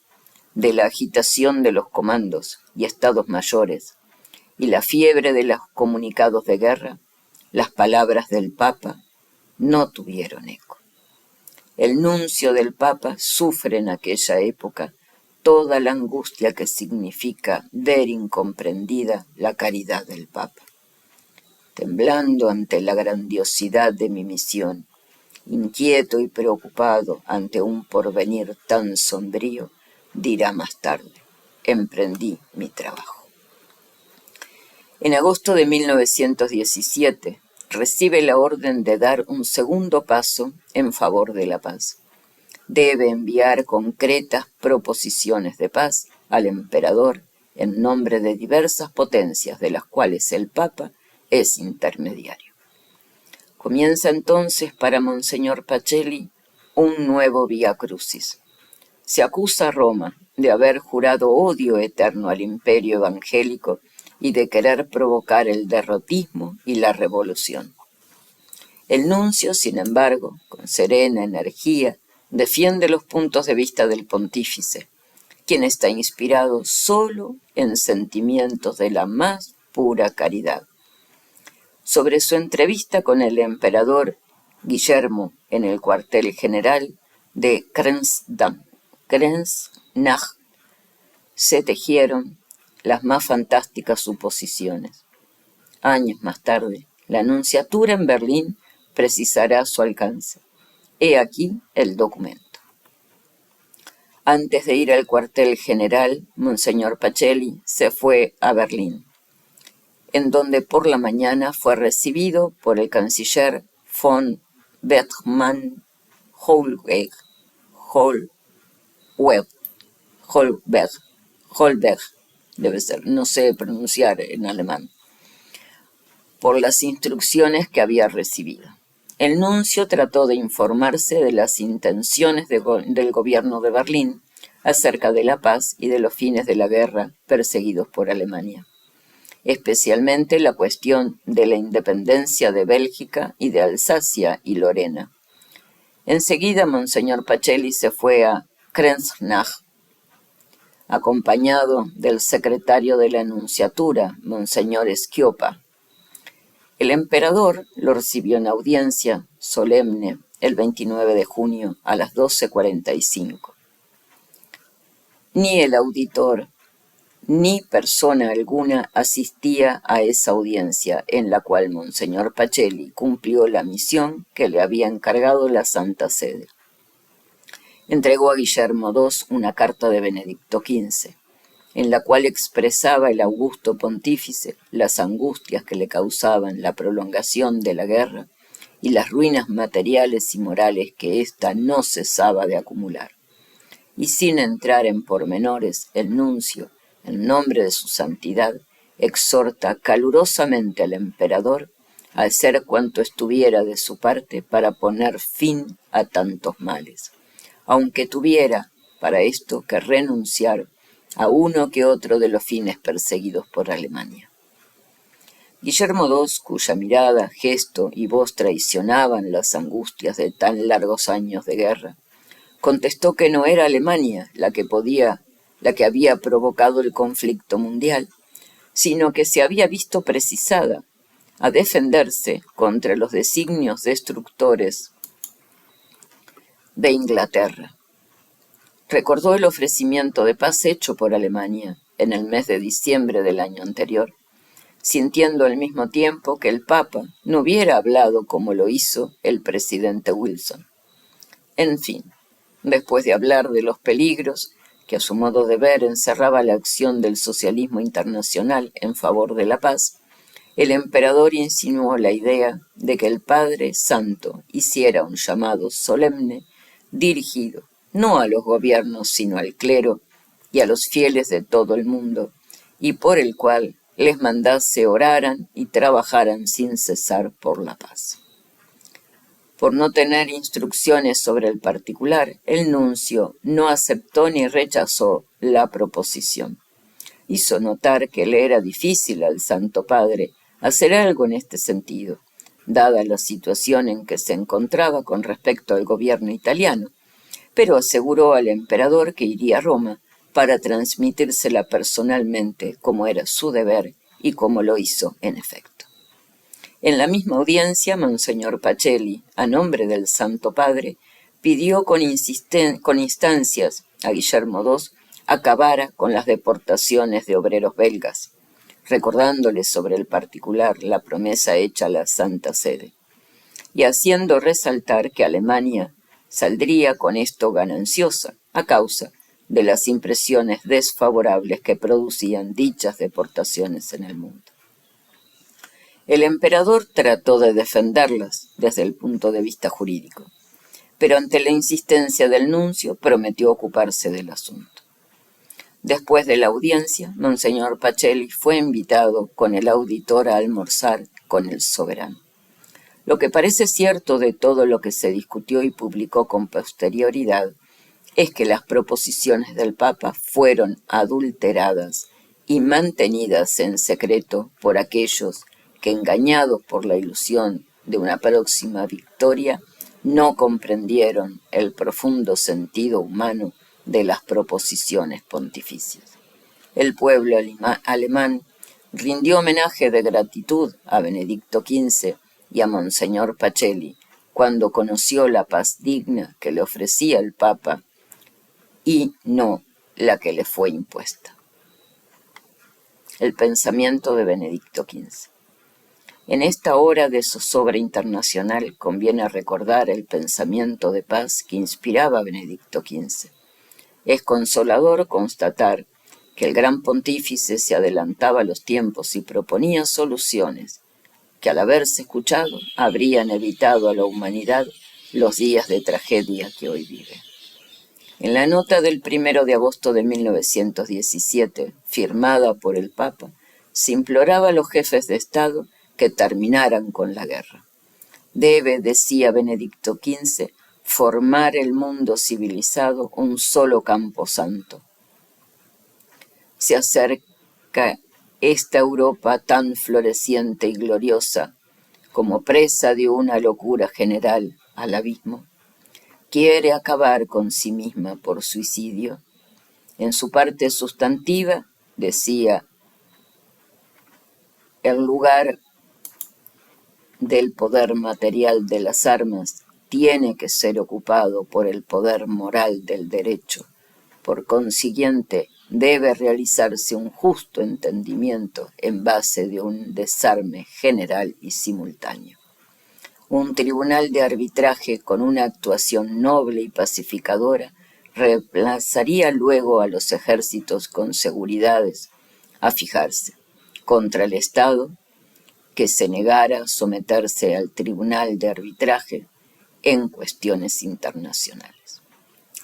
de la agitación de los comandos y estados mayores, y la fiebre de los comunicados de guerra, las palabras del Papa no tuvieron eco. El nuncio del Papa sufre en aquella época toda la angustia que significa ver incomprendida la caridad del Papa. Temblando ante la grandiosidad de mi misión, inquieto y preocupado ante un porvenir tan sombrío, dirá más tarde: emprendí mi trabajo. En agosto de 1917 recibe la orden de dar un segundo paso en favor de la paz. Debe enviar concretas proposiciones de paz al emperador en nombre de diversas potencias de las cuales el Papa es intermediario. Comienza entonces para Monseñor Pacelli un nuevo Vía Crucis. Se acusa a Roma de haber jurado odio eterno al imperio evangélico y de querer provocar el derrotismo y la revolución. El nuncio, sin embargo, con serena energía, defiende los puntos de vista del pontífice, quien está inspirado solo en sentimientos de la más pura caridad. Sobre su entrevista con el emperador Guillermo en el cuartel general de Kreuznach se tejieron las más fantásticas suposiciones. Años más tarde, la nunciatura en Berlín precisará su alcance. He aquí el documento. Antes de ir al cuartel general, Monseñor Pacelli se fue a Berlín, en donde por la mañana fue recibido por el canciller von Bethmann Hollweg, Holberg, debe ser, no sé pronunciar en alemán, por las instrucciones que había recibido. El nuncio trató de informarse de las intenciones del gobierno de Berlín acerca de la paz y de los fines de la guerra perseguidos por Alemania, especialmente la cuestión de la independencia de Bélgica y de Alsacia y Lorena. Enseguida, Monseñor Pacelli se fue a Kreuznach, acompañado del secretario de la Nunciatura, Monseñor Schioppa. El emperador lo recibió en audiencia solemne el 29 de junio a las 12:45. Ni el auditor ni persona alguna asistía a esa audiencia en la cual Monseñor Pacelli cumplió la misión que le había encargado la Santa Sede. Entregó a Guillermo II una carta de Benedicto XV, en la cual expresaba el augusto pontífice las angustias que le causaban la prolongación de la guerra y las ruinas materiales y morales que ésta no cesaba de acumular. Y sin entrar en pormenores, el nuncio, en nombre de su santidad, exhorta calurosamente al emperador a hacer cuanto estuviera de su parte para poner fin a tantos males, aunque tuviera para esto que renunciar a uno que otro de los fines perseguidos por Alemania. Guillermo II, cuya mirada, gesto y voz traicionaban las angustias de tan largos años de guerra, contestó que no era Alemania la que había provocado el conflicto mundial, sino que se había visto precisada a defenderse contra los designios destructores de Inglaterra. Recordó el ofrecimiento de paz hecho por Alemania en el mes de diciembre del año anterior, sintiendo al mismo tiempo que el Papa no hubiera hablado como lo hizo el presidente Wilson. En fin, después de hablar de los peligros que a su modo de ver encerraba la acción del socialismo internacional en favor de la paz, el emperador insinuó la idea de que el Padre Santo hiciera un llamado solemne dirigido no a los gobiernos sino al clero y a los fieles de todo el mundo, y por el cual les mandase oraran y trabajaran sin cesar por la paz. Por no tener instrucciones sobre el particular, el nuncio no aceptó ni rechazó la proposición. Hizo notar que le era difícil al Santo Padre hacer algo en este sentido, dada la situación en que se encontraba con respecto al gobierno italiano, pero aseguró al emperador que iría a Roma para transmitírsela personalmente como era su deber y como lo hizo en efecto. En la misma audiencia, Monseñor Pacelli, a nombre del Santo Padre, pidió con instancias a Guillermo II acabara con las deportaciones de obreros belgas, recordándole sobre el particular la promesa hecha a la Santa Sede, y haciendo resaltar que Alemania saldría con esto gananciosa a causa de las impresiones desfavorables que producían dichas deportaciones en el mundo. El emperador trató de defenderlas desde el punto de vista jurídico, pero ante la insistencia del nuncio prometió ocuparse del asunto. Después de la audiencia, Monseñor Pacelli fue invitado con el auditor a almorzar con el soberano. Lo que parece cierto de todo lo que se discutió y publicó con posterioridad es que las proposiciones del Papa fueron adulteradas y mantenidas en secreto por aquellos que, engañados por la ilusión de una próxima victoria, no comprendieron el profundo sentido humano de las proposiciones pontificias. El pueblo alemán rindió homenaje de gratitud a Benedicto XV y a Monseñor Pacelli cuando conoció la paz digna que le ofrecía el Papa y no la que le fue impuesta. El pensamiento de Benedicto XV. En esta hora de zozobra internacional conviene recordar el pensamiento de paz que inspiraba a Benedicto XV. Es consolador constatar que el gran pontífice se adelantaba a los tiempos y proponía soluciones que, al haberse escuchado, habrían evitado a la humanidad los días de tragedia que hoy vive. En la nota del 1 de agosto de 1917, firmada por el Papa, se imploraba a los jefes de Estado que terminaran con la guerra. Debe, decía Benedicto XV, formar el mundo civilizado un solo camposanto. Se acerca esta Europa tan floreciente y gloriosa como presa de una locura general al abismo. Quiere acabar con sí misma por suicidio. En su parte sustantiva decía: el lugar del poder material de las armas tiene que ser ocupado por el poder moral del derecho. Por consiguiente, debe realizarse un justo entendimiento en base de un desarme general y simultáneo. Un tribunal de arbitraje con una actuación noble y pacificadora reemplazaría luego a los ejércitos con seguridades a fijarse contra el Estado que se negara a someterse al tribunal de arbitraje en cuestiones internacionales.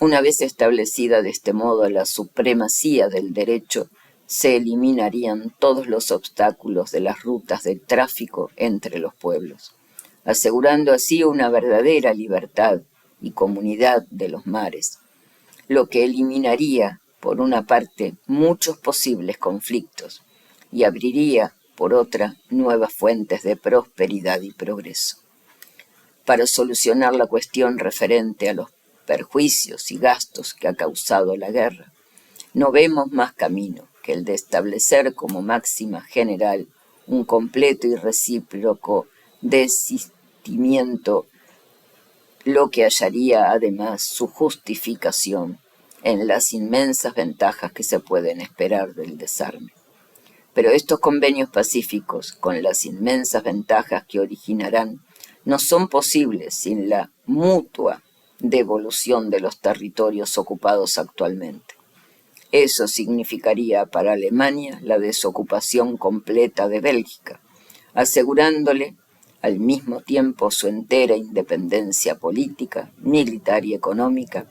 Una vez establecida de este modo la supremacía del derecho, se eliminarían todos los obstáculos de las rutas de tráfico entre los pueblos, asegurando así una verdadera libertad y comunidad de los mares, lo que eliminaría, por una parte, muchos posibles conflictos y abriría, por otra, nuevas fuentes de prosperidad y progreso. Para solucionar la cuestión referente a los perjuicios y gastos que ha causado la guerra, no vemos más camino que el de establecer como máxima general un completo y recíproco desistimiento, lo que hallaría además su justificación en las inmensas ventajas que se pueden esperar del desarme. Pero estos convenios pacíficos, con las inmensas ventajas que originarán, no son posibles sin la mutua devolución de los territorios ocupados actualmente. Eso significaría para Alemania la desocupación completa de Bélgica, asegurándole al mismo tiempo su entera independencia política, militar y económica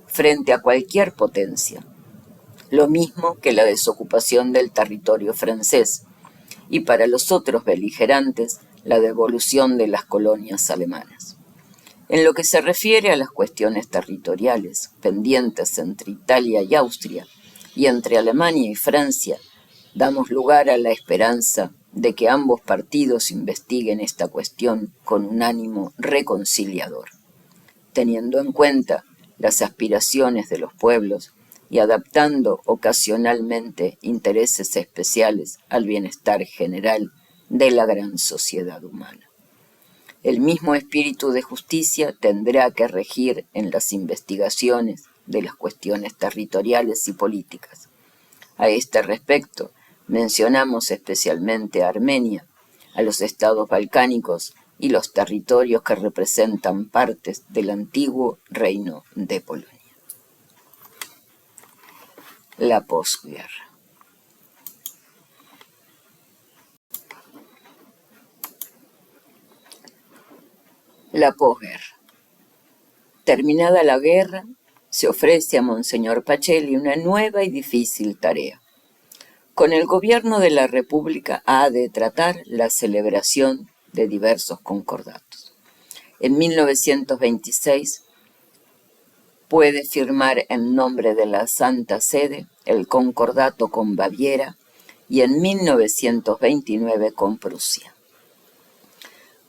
frente a cualquier potencia, lo mismo que la desocupación del territorio francés, y para los otros beligerantes la devolución de las colonias alemanas. En lo que se refiere a las cuestiones territoriales pendientes entre Italia y Austria y entre Alemania y Francia, damos lugar a la esperanza de que ambos partidos investiguen esta cuestión con un ánimo reconciliador, teniendo en cuenta las aspiraciones de los pueblos y adaptando ocasionalmente intereses especiales al bienestar general de la gran sociedad humana. El mismo espíritu de justicia tendrá que regir en las investigaciones de las cuestiones territoriales y políticas. A este respecto, mencionamos especialmente a Armenia, a los estados balcánicos y los territorios que representan partes del antiguo reino de Polonia. La posguerra. La posguerra. Terminada la guerra, se ofrece a Monseñor Pacelli una nueva y difícil tarea. Con el gobierno de la República ha de tratar la celebración de diversos concordatos. En 1926 puede firmar en nombre de la Santa Sede el concordato con Baviera y en 1929 con Prusia.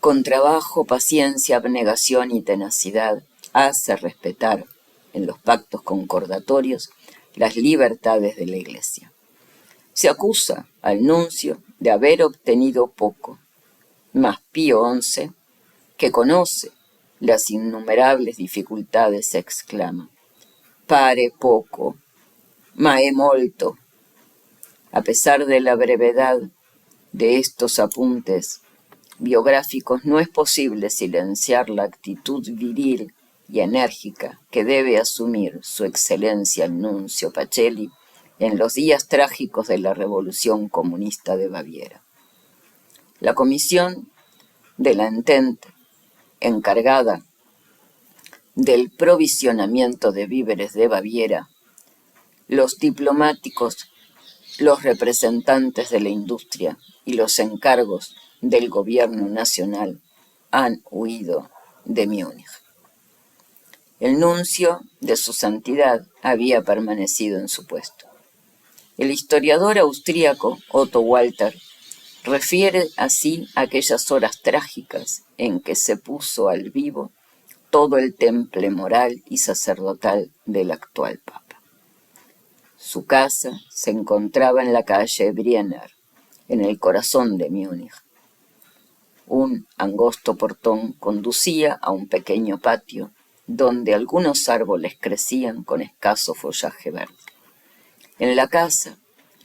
Con trabajo, paciencia, abnegación y tenacidad hace respetar en los pactos concordatorios las libertades de la Iglesia. Se acusa al nuncio de haber obtenido poco, mas Pío XI, que conoce las innumerables dificultades, exclama: «Pare poco, ma è molto». A pesar de la brevedad de estos apuntes biográficos, no es posible silenciar la actitud viril y enérgica que debe asumir su excelencia el nuncio Pacelli en los días trágicos de la Revolución Comunista de Baviera. La comisión de la Entente, encargada del provisionamiento de víveres de Baviera, los diplomáticos, los representantes de la industria y los encargos del gobierno nacional han huido de Múnich. El nuncio de su santidad había permanecido en su puesto. El historiador austríaco Otto Walter refiere así aquellas horas trágicas en que se puso al vivo todo el temple moral y sacerdotal del actual papa. Su casa se encontraba en la calle Brienner, en el corazón de Múnich. Un angosto portón conducía a un pequeño patio donde algunos árboles crecían con escaso follaje verde. En la casa,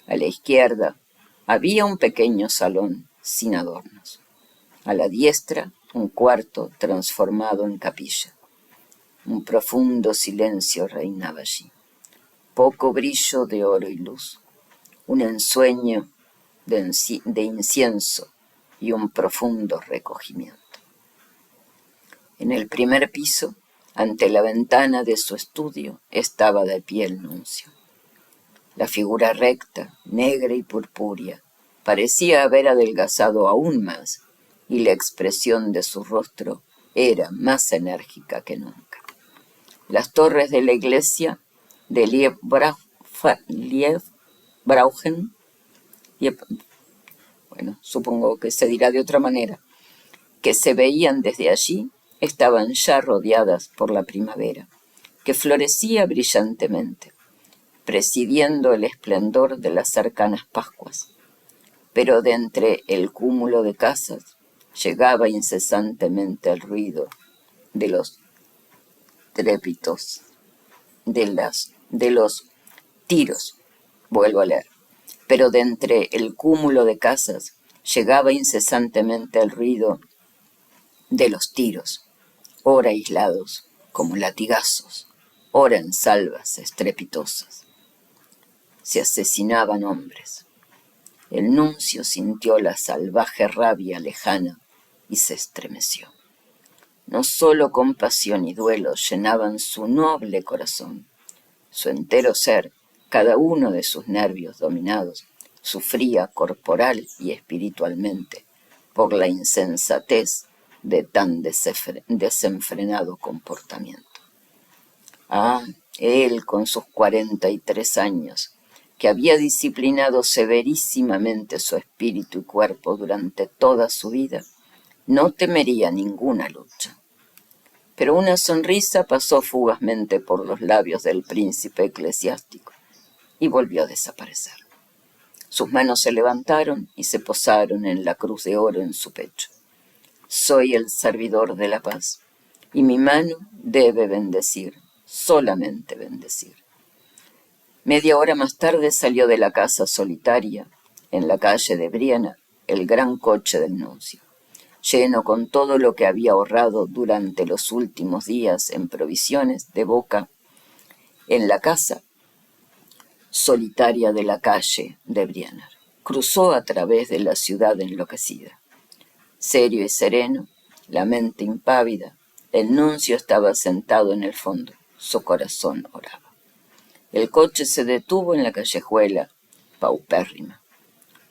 a la izquierda, había un pequeño salón sin adornos. A la diestra, un cuarto transformado en capilla. Un profundo silencio reinaba allí. Poco brillo de oro y luz. Un ensueño de incienso y un profundo recogimiento. En el primer piso, ante la ventana de su estudio, estaba de pie el nuncio. La figura recta, negra y purpúrea, parecía haber adelgazado aún más, y la expresión de su rostro era más enérgica que nunca. Las torres de la iglesia de Liebbrauchen, supongo que se dirá de otra manera, que se veían desde allí, estaban ya rodeadas por la primavera, que florecía brillantemente, presidiendo el esplendor de las cercanas Pascuas. Pero de entre el cúmulo de casas llegaba incesantemente el ruido de los trépitos, de los tiros. Vuelvo a leer. Pero de entre el cúmulo de casas llegaba incesantemente el ruido de los tiros, ora aislados como latigazos, ora en salvas estrepitosas. Se asesinaban hombres. El nuncio sintió la salvaje rabia lejana y se estremeció. No solo compasión y duelo llenaban su noble corazón, su entero ser, cada uno de sus nervios dominados, sufría corporal y espiritualmente por la insensatez de tan desenfrenado comportamiento. Ah, él con sus 43 años, que había disciplinado severísimamente su espíritu y cuerpo durante toda su vida, no temería ninguna lucha. Pero una sonrisa pasó fugazmente por los labios del príncipe eclesiástico y volvió a desaparecer. Sus manos se levantaron y se posaron en la cruz de oro en su pecho. Soy el servidor de la paz, y mi mano debe bendecir, solamente bendecir. Media hora más tarde salió de la casa solitaria, en la calle de Briena, el gran coche del nuncio, lleno con todo lo que había ahorrado durante los últimos días en provisiones de boca, en la casa solitaria de la calle de Briena. Cruzó a través de la ciudad enloquecida. Serio y sereno, la mente impávida, el nuncio estaba sentado en el fondo, su corazón oraba. El coche se detuvo en la callejuela paupérrima.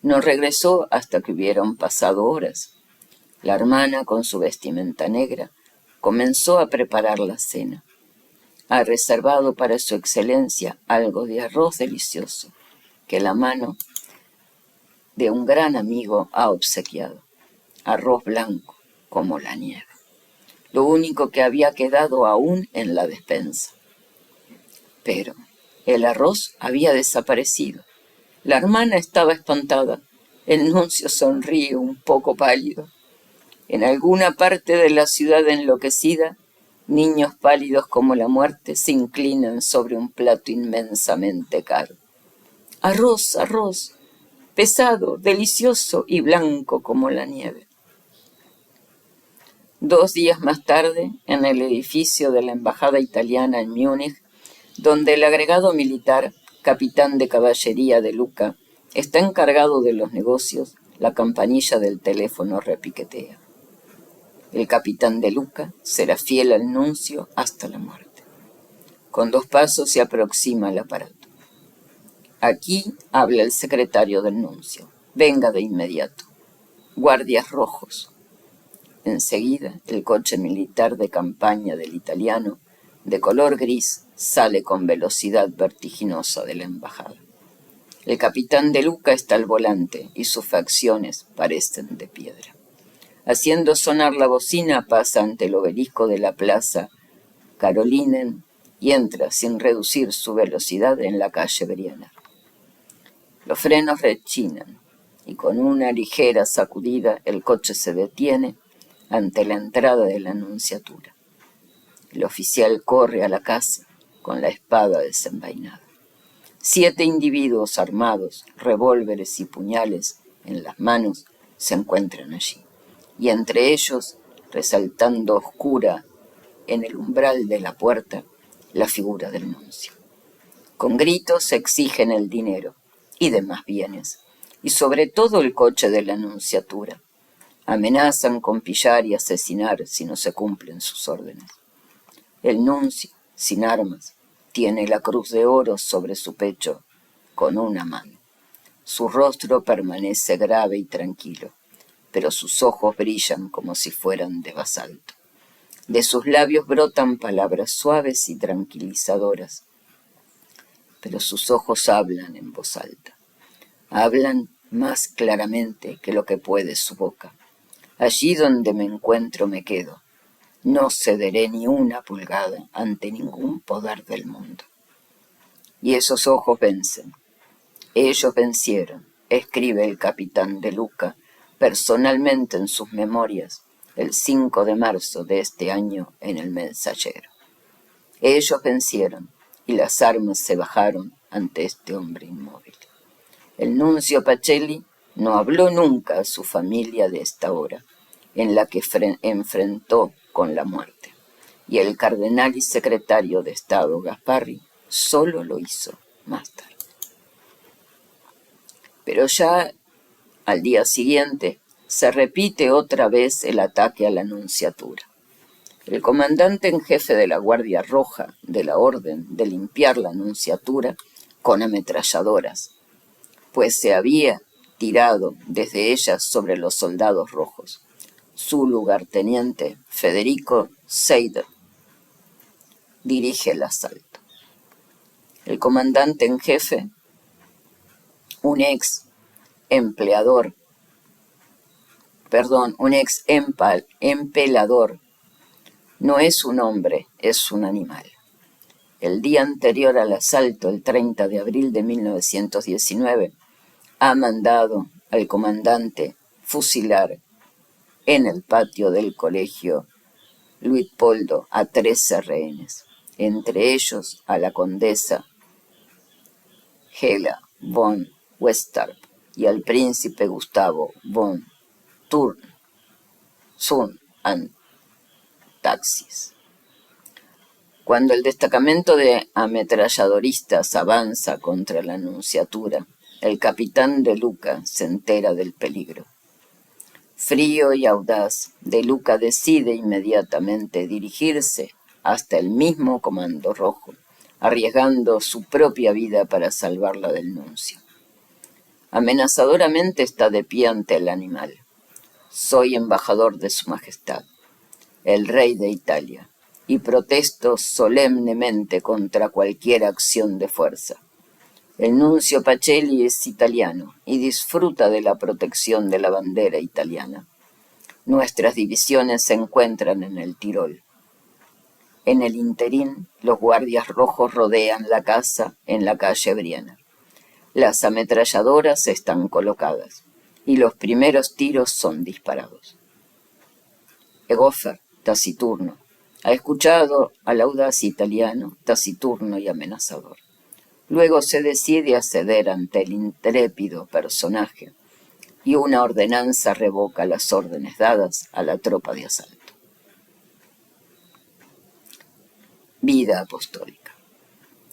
No regresó hasta que hubieron pasado horas. La hermana, con su vestimenta negra, comenzó a preparar la cena. Ha reservado para su excelencia algo de arroz delicioso que la mano de un gran amigo ha obsequiado. Arroz blanco como la nieve. Lo único que había quedado aún en la despensa. Pero el arroz había desaparecido. La hermana estaba espantada. El nuncio sonríe un poco pálido. En alguna parte de la ciudad enloquecida, niños pálidos como la muerte se inclinan sobre un plato inmensamente caro. Arroz, arroz, pesado, delicioso y blanco como la nieve. 2 días más tarde, en el edificio de la Embajada Italiana en Múnich, donde el agregado militar, capitán de caballería de Luca, está encargado de los negocios, la campanilla del teléfono repiquetea. El capitán de Luca será fiel al nuncio hasta la muerte. Con 2 pasos se aproxima al aparato. Aquí habla el secretario del nuncio. Venga de inmediato. Guardias rojos. Enseguida, el coche militar de campaña del italiano, de color gris, sale con velocidad vertiginosa de la embajada. El capitán de Luca está al volante y sus facciones parecen de piedra. Haciendo sonar la bocina, pasa ante el obelisco de la plaza Carolinen y entra sin reducir su velocidad en la calle Briana. Los frenos rechinan y con una ligera sacudida el coche se detiene ante la entrada de la nunciatura. El oficial corre a la casa con la espada desenvainada. 7 individuos armados, revólveres y puñales en las manos, se encuentran allí. Y entre ellos, resaltando oscura en el umbral de la puerta, la figura del nuncio. Con gritos exigen el dinero y demás bienes, y sobre todo el coche de la nunciatura. Amenazan con pillar y asesinar si no se cumplen sus órdenes. El nuncio, sin armas, tiene la cruz de oro sobre su pecho con una mano. Su rostro permanece grave y tranquilo, pero sus ojos brillan como si fueran de basalto. De sus labios brotan palabras suaves y tranquilizadoras, pero sus ojos hablan en voz alta. Hablan más claramente que lo que puede su boca. Allí donde me encuentro me quedo. No cederé ni una pulgada ante ningún poder del mundo. Y esos ojos vencen. Ellos vencieron, escribe el capitán de Luca personalmente en sus memorias el 5 de marzo de este año en el Mensajero. Ellos vencieron y las armas se bajaron ante este hombre inmóvil. El nuncio Pacelli no habló nunca a su familia de esta hora en la que enfrentó con la muerte, y el cardenal y secretario de Estado Gasparri solo lo hizo más tarde. Pero ya al día siguiente se repite otra vez el ataque a la nunciatura. El comandante en jefe de la Guardia Roja de la orden de limpiar la nunciatura con ametralladoras, pues se había tirado desde ellas sobre los soldados rojos. Su lugarteniente, Federico Seider, dirige el asalto. El comandante en jefe, un ex empelador, no es un hombre, es un animal. El día anterior al asalto, el 30 de abril de 1919, ha mandado al comandante fusilar en el patio del colegio Luitpoldo a 13 rehenes, entre ellos a la condesa Hela von Westarp y al príncipe Gustavo von Thurn und Taxis. Cuando el destacamento de ametralladoristas avanza contra la nunciatura, el capitán de Luca se entera del peligro. Frío y audaz, De Luca decide inmediatamente dirigirse hasta el mismo Comando Rojo, arriesgando su propia vida para salvarla del nuncio. Amenazadoramente está de pie ante el animal. Soy embajador de su majestad, el rey de Italia, y protesto solemnemente contra cualquier acción de fuerza. El nuncio Pacelli es italiano y disfruta de la protección de la bandera italiana. Nuestras divisiones se encuentran en el Tirol. En el interín, los guardias rojos rodean la casa en la calle Briana. Las ametralladoras están colocadas y los primeros tiros son disparados. Egoffer, taciturno, ha escuchado al audaz italiano, taciturno y amenazador. Luego se decide a ceder ante el intrépido personaje y una ordenanza revoca las órdenes dadas a la tropa de asalto. vida apostólica.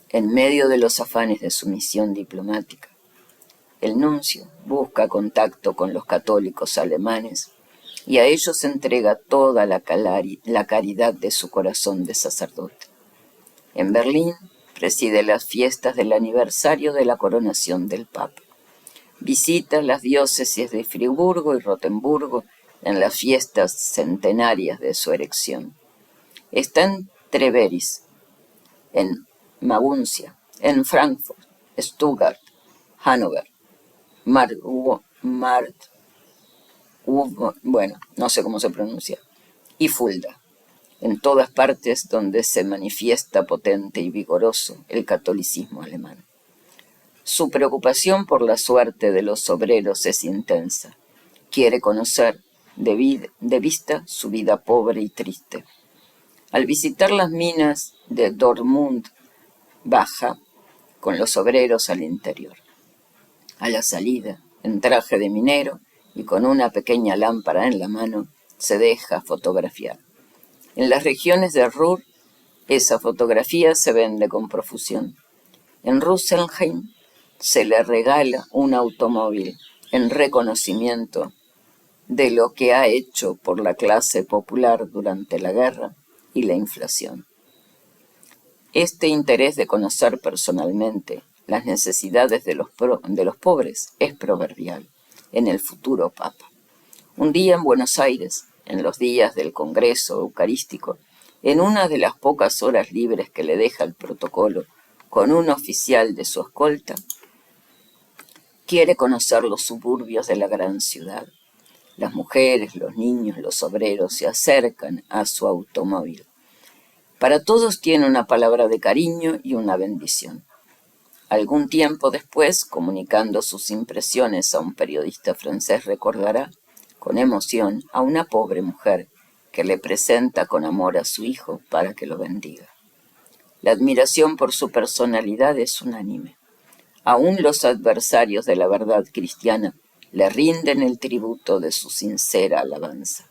En medio de los afanes de su misión diplomática, el nuncio busca contacto con los católicos alemanes y a ellos entrega toda la caridad de su corazón de sacerdote. En Berlín preside las fiestas del aniversario de la coronación del Papa. Visita las diócesis de Friburgo y Rotemburgo en las fiestas centenarias de su erección. Está en Treveris, en Maguncia, en Frankfurt, Stuttgart, Hannover, no sé cómo se pronuncia, y Fulda, en todas partes donde se manifiesta potente y vigoroso el catolicismo alemán. Su preocupación por la suerte de los obreros es intensa. Quiere conocer de vista su vida pobre y triste. Al visitar las minas de Dortmund, baja con los obreros al interior. A la salida, en traje de minero y con una pequeña lámpara en la mano, se deja fotografiar. En las regiones de Ruhr, esa fotografía se vende con profusión. En Rosenheim se le regala un automóvil en reconocimiento de lo que ha hecho por la clase popular durante la guerra y la inflación. Este interés de conocer personalmente las necesidades de los pobres es proverbial en el futuro Papa. Un día en Buenos Aires, en los días del Congreso Eucarístico, en una de las pocas horas libres que le deja el protocolo con un oficial de su escolta, quiere conocer los suburbios de la gran ciudad. Las mujeres, los niños, los obreros se acercan a su automóvil. Para todos tiene una palabra de cariño y una bendición. Algún tiempo después, comunicando sus impresiones a un periodista francés, recordará con emoción a una pobre mujer que le presenta con amor a su hijo para que lo bendiga. La admiración por su personalidad es unánime. Aún los adversarios de la verdad cristiana le rinden el tributo de su sincera alabanza.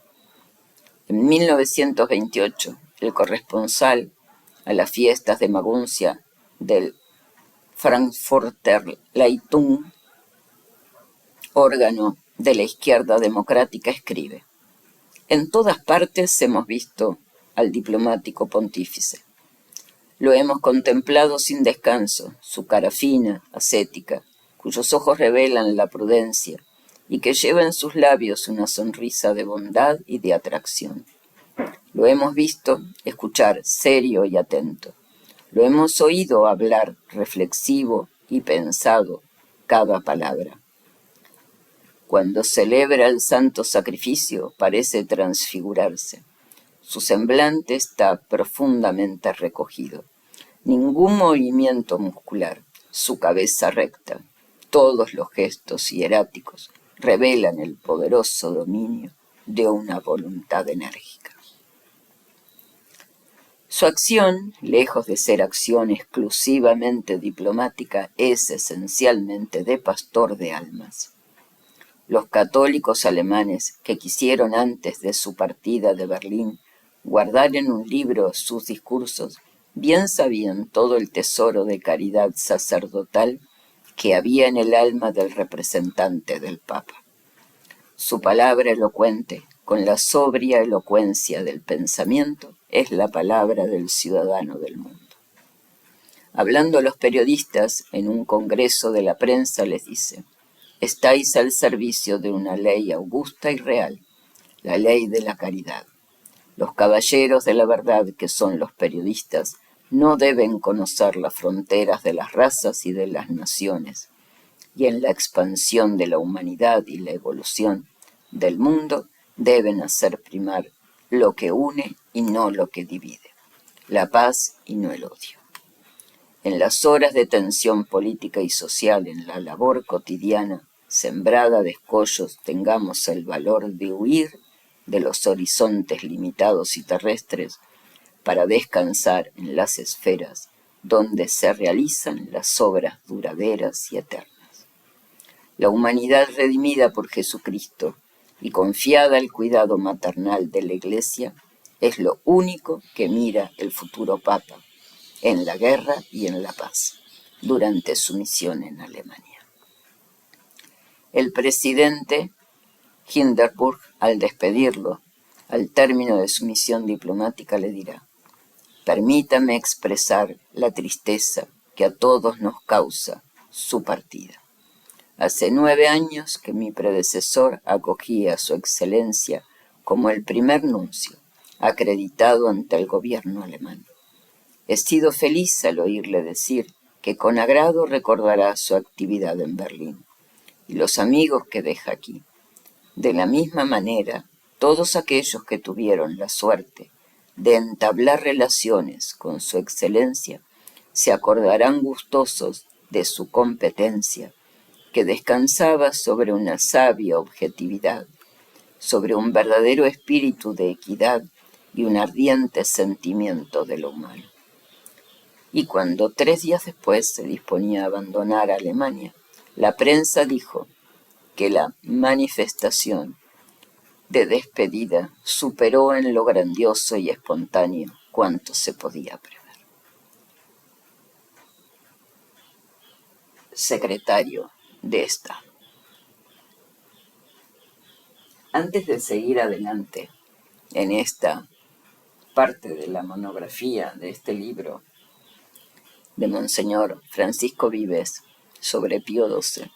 En 1928, el corresponsal a las fiestas de Maguncia del Frankfurter Zeitung, órgano de la izquierda democrática, escribe: en todas partes hemos visto al diplomático pontífice. Lo hemos contemplado sin descanso, su cara fina, ascética, cuyos ojos revelan la prudencia y que lleva en sus labios una sonrisa de bondad y de atracción. Lo hemos visto escuchar serio y atento. Lo hemos oído hablar reflexivo y pensado cada palabra. Cuando celebra el santo sacrificio parece transfigurarse. Su semblante está profundamente recogido. Ningún movimiento muscular, su cabeza recta, todos los gestos hieráticos revelan el poderoso dominio de una voluntad enérgica. Su acción, lejos de ser acción exclusivamente diplomática, es esencialmente de pastor de almas. Los católicos alemanes que quisieron antes de su partida de Berlín guardar en un libro sus discursos, bien sabían todo el tesoro de caridad sacerdotal que había en el alma del representante del Papa. Su palabra elocuente, con la sobria elocuencia del pensamiento, es la palabra del ciudadano del mundo. Hablando a los periodistas en un congreso de la prensa, les dice: estáis al servicio de una ley augusta y real, la ley de la caridad. Los caballeros de la verdad, que son los periodistas, no deben conocer las fronteras de las razas y de las naciones, y en la expansión de la humanidad y la evolución del mundo deben hacer primar lo que une y no lo que divide, la paz y no el odio. En las horas de tensión política y social, en la labor cotidiana, sembrada de escollos, tengamos el valor de huir de los horizontes limitados y terrestres para descansar en las esferas donde se realizan las obras duraderas y eternas. La humanidad redimida por Jesucristo y confiada al cuidado maternal de la Iglesia es lo único que mira el futuro Papa en la guerra y en la paz, durante su misión en Alemania. El presidente Hindenburg, al despedirlo, al término de su misión diplomática, le dirá: «Permítame expresar la tristeza que a todos nos causa su partida. Hace 9 años que mi predecesor acogía a su excelencia como el primer nuncio, acreditado ante el gobierno alemán. He sido feliz al oírle decir que con agrado recordará su actividad en Berlín y los amigos que deja aquí. De la misma manera, todos aquellos que tuvieron la suerte de entablar relaciones con su excelencia se acordarán gustosos de su competencia, que descansaba sobre una sabia objetividad, sobre un verdadero espíritu de equidad y un ardiente sentimiento de lo humano». Y cuando 3 días después se disponía a abandonar Alemania, la prensa dijo que la manifestación de despedida superó en lo grandioso y espontáneo cuanto se podía prever. Secretario de Estado. Antes de seguir adelante en esta parte de la monografía de este libro de Monseñor Francisco Vives sobre Pío XII,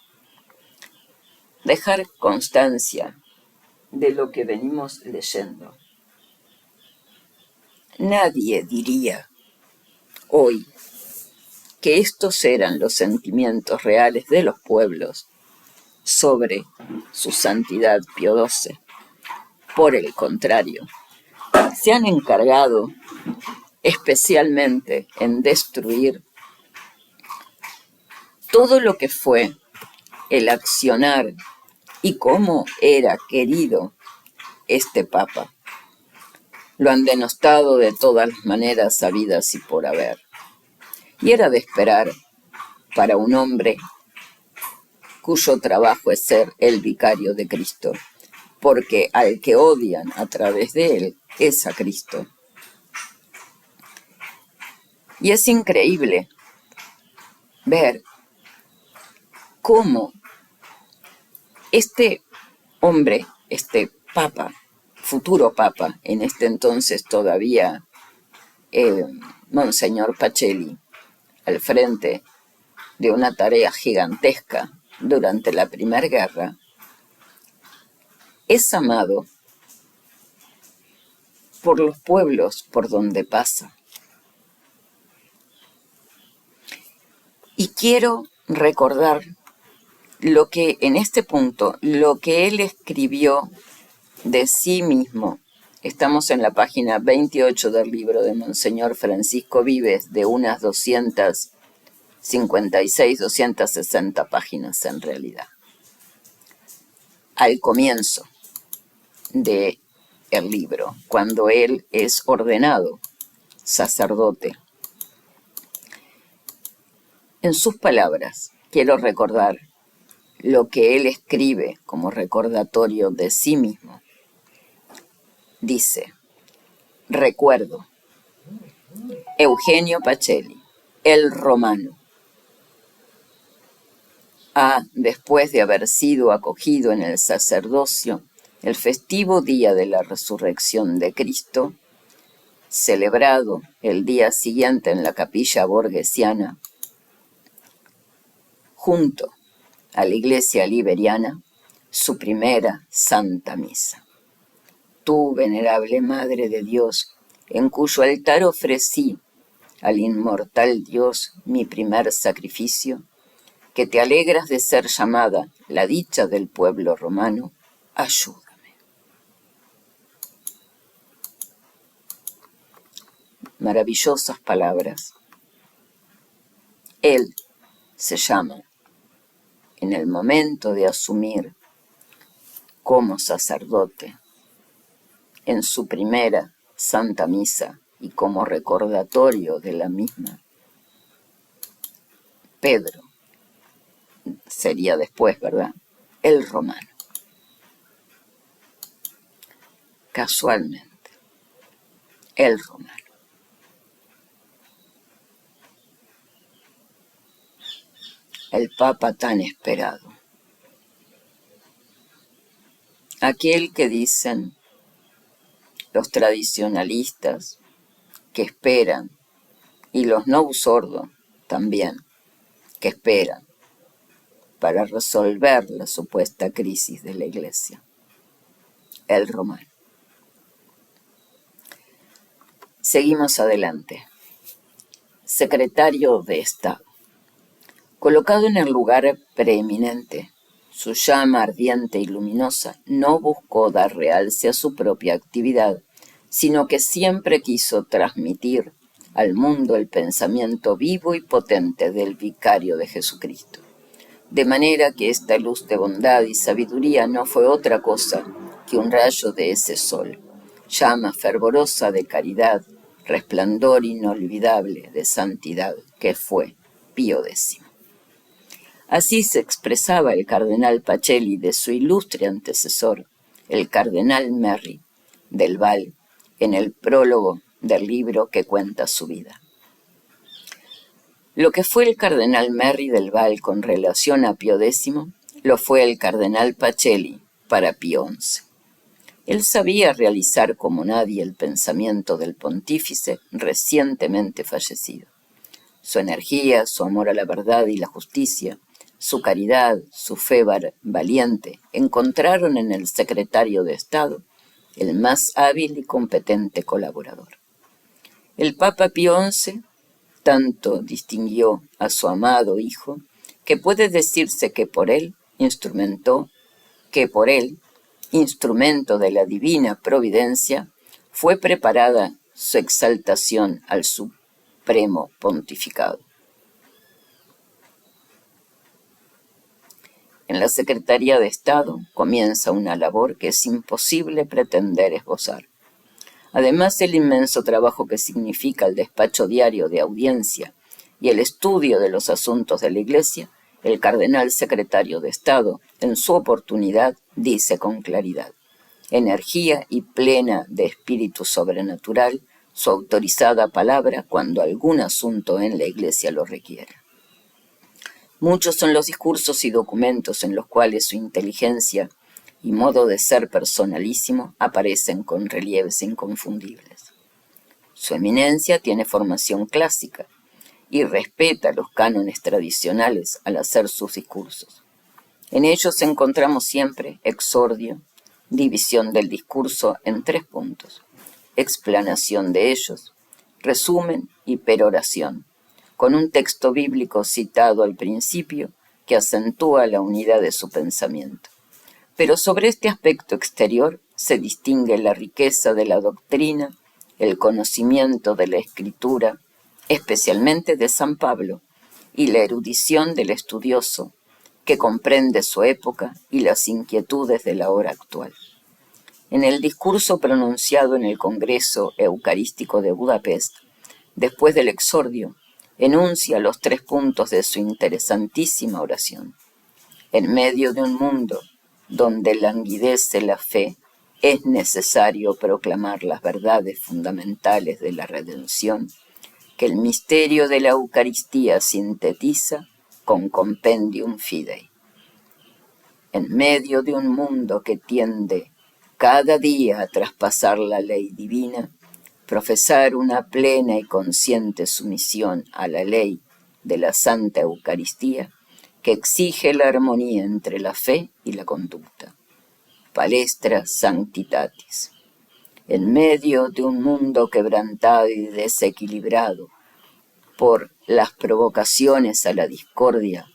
dejar constancia de lo que venimos leyendo. Nadie diría hoy que estos eran los sentimientos reales de los pueblos sobre su santidad Pío XII. Por el contrario, se han encargado especialmente en destruir todo lo que fue el accionar y cómo era querido este Papa. Lo han denostado de todas las maneras habidas y por haber. Y era de esperar para un hombre cuyo trabajo es ser el vicario de Cristo, porque al que odian a través de él es a Cristo. Y es increíble ver cómo este hombre, este Papa, futuro Papa, en este entonces todavía Monseñor Pacelli, al frente de una tarea gigantesca durante la Primera Guerra, es amado por los pueblos por donde pasa. Y quiero recordar lo que en este punto, lo que él escribió de sí mismo. Estamos en la página 28 del libro de Monseñor Francisco Vives, de unas 256, 260 páginas en realidad. Al comienzo del libro, cuando él es ordenado sacerdote. En sus palabras, quiero recordar lo que él escribe como recordatorio de sí mismo. Dice: recuerdo, Eugenio Pacelli, el romano, después de haber sido acogido en el sacerdocio, el festivo día de la resurrección de Cristo, celebrado el día siguiente en la capilla borgesiana, junto a la iglesia liberiana, su primera Santa Misa. Tú, venerable Madre de Dios, en cuyo altar ofrecí al inmortal Dios mi primer sacrificio, que te alegras de ser llamada la dicha del pueblo romano, ayúdame. Maravillosas palabras. Él se llama, en el momento de asumir como sacerdote, en su primera Santa Misa y como recordatorio de la misma, Pedro, sería después, ¿verdad?, el romano. Casualmente, el romano. el Papa tan esperado. Aquel que dicen los tradicionalistas que esperan, y los no sordos también, que esperan para resolver la supuesta crisis de la Iglesia, el romano. Seguimos adelante. Secretario de Estado. Colocado en el lugar preeminente, su llama ardiente y luminosa no buscó dar realce a su propia actividad, sino que siempre quiso transmitir al mundo el pensamiento vivo y potente del vicario de Jesucristo. De manera que esta luz de bondad y sabiduría no fue otra cosa que un rayo de ese sol, llama fervorosa de caridad, resplandor inolvidable de santidad, que fue Pío X. Así se expresaba el cardenal Pacelli de su ilustre antecesor, el cardenal Merry del Val, en el prólogo del libro que cuenta su vida. Lo que fue el cardenal Merry del Val con relación a Pío X, lo fue el cardenal Pacelli para Pío XI. Él sabía realizar como nadie el pensamiento del pontífice recientemente fallecido. Su energía, su amor a la verdad y la justicia, su caridad, su fe valiente, encontraron en el secretario de Estado el más hábil y competente colaborador. El Papa Pío XI tanto distinguió a su amado hijo, que puede decirse que por él, instrumento de la divina providencia, fue preparada su exaltación al supremo pontificado. En la Secretaría de Estado comienza una labor que es imposible pretender esbozar. Además del inmenso trabajo que significa el despacho diario de audiencia y el estudio de los asuntos de la Iglesia, el cardenal secretario de Estado, en su oportunidad, dice con claridad: energía y plena de espíritu sobrenatural, su autorizada palabra cuando algún asunto en la Iglesia lo requiera. Muchos son los discursos y documentos en los cuales su inteligencia y modo de ser personalísimo aparecen con relieves inconfundibles. Su eminencia tiene formación clásica y respeta los cánones tradicionales al hacer sus discursos. En ellos encontramos siempre exordio, división del discurso en 3 puntos, explanación de ellos, resumen y peroración, con un texto bíblico citado al principio que acentúa la unidad de su pensamiento. Pero sobre este aspecto exterior se distingue la riqueza de la doctrina, el conocimiento de la Escritura, especialmente de San Pablo, y la erudición del estudioso, que comprende su época y las inquietudes de la hora actual. En el discurso pronunciado en el Congreso Eucarístico de Budapest, después del exordio, enuncia los 3 puntos de su interesantísima oración. En medio de un mundo donde languidece la fe, es necesario proclamar las verdades fundamentales de la redención, que el misterio de la Eucaristía sintetiza con Compendium Fidei. En medio de un mundo que tiende cada día a traspasar la ley divina, profesar una plena y consciente sumisión a la ley de la Santa Eucaristía, que exige la armonía entre la fe y la conducta. Palestra Sanctitatis. En medio de un mundo quebrantado y desequilibrado por las provocaciones a la discordia,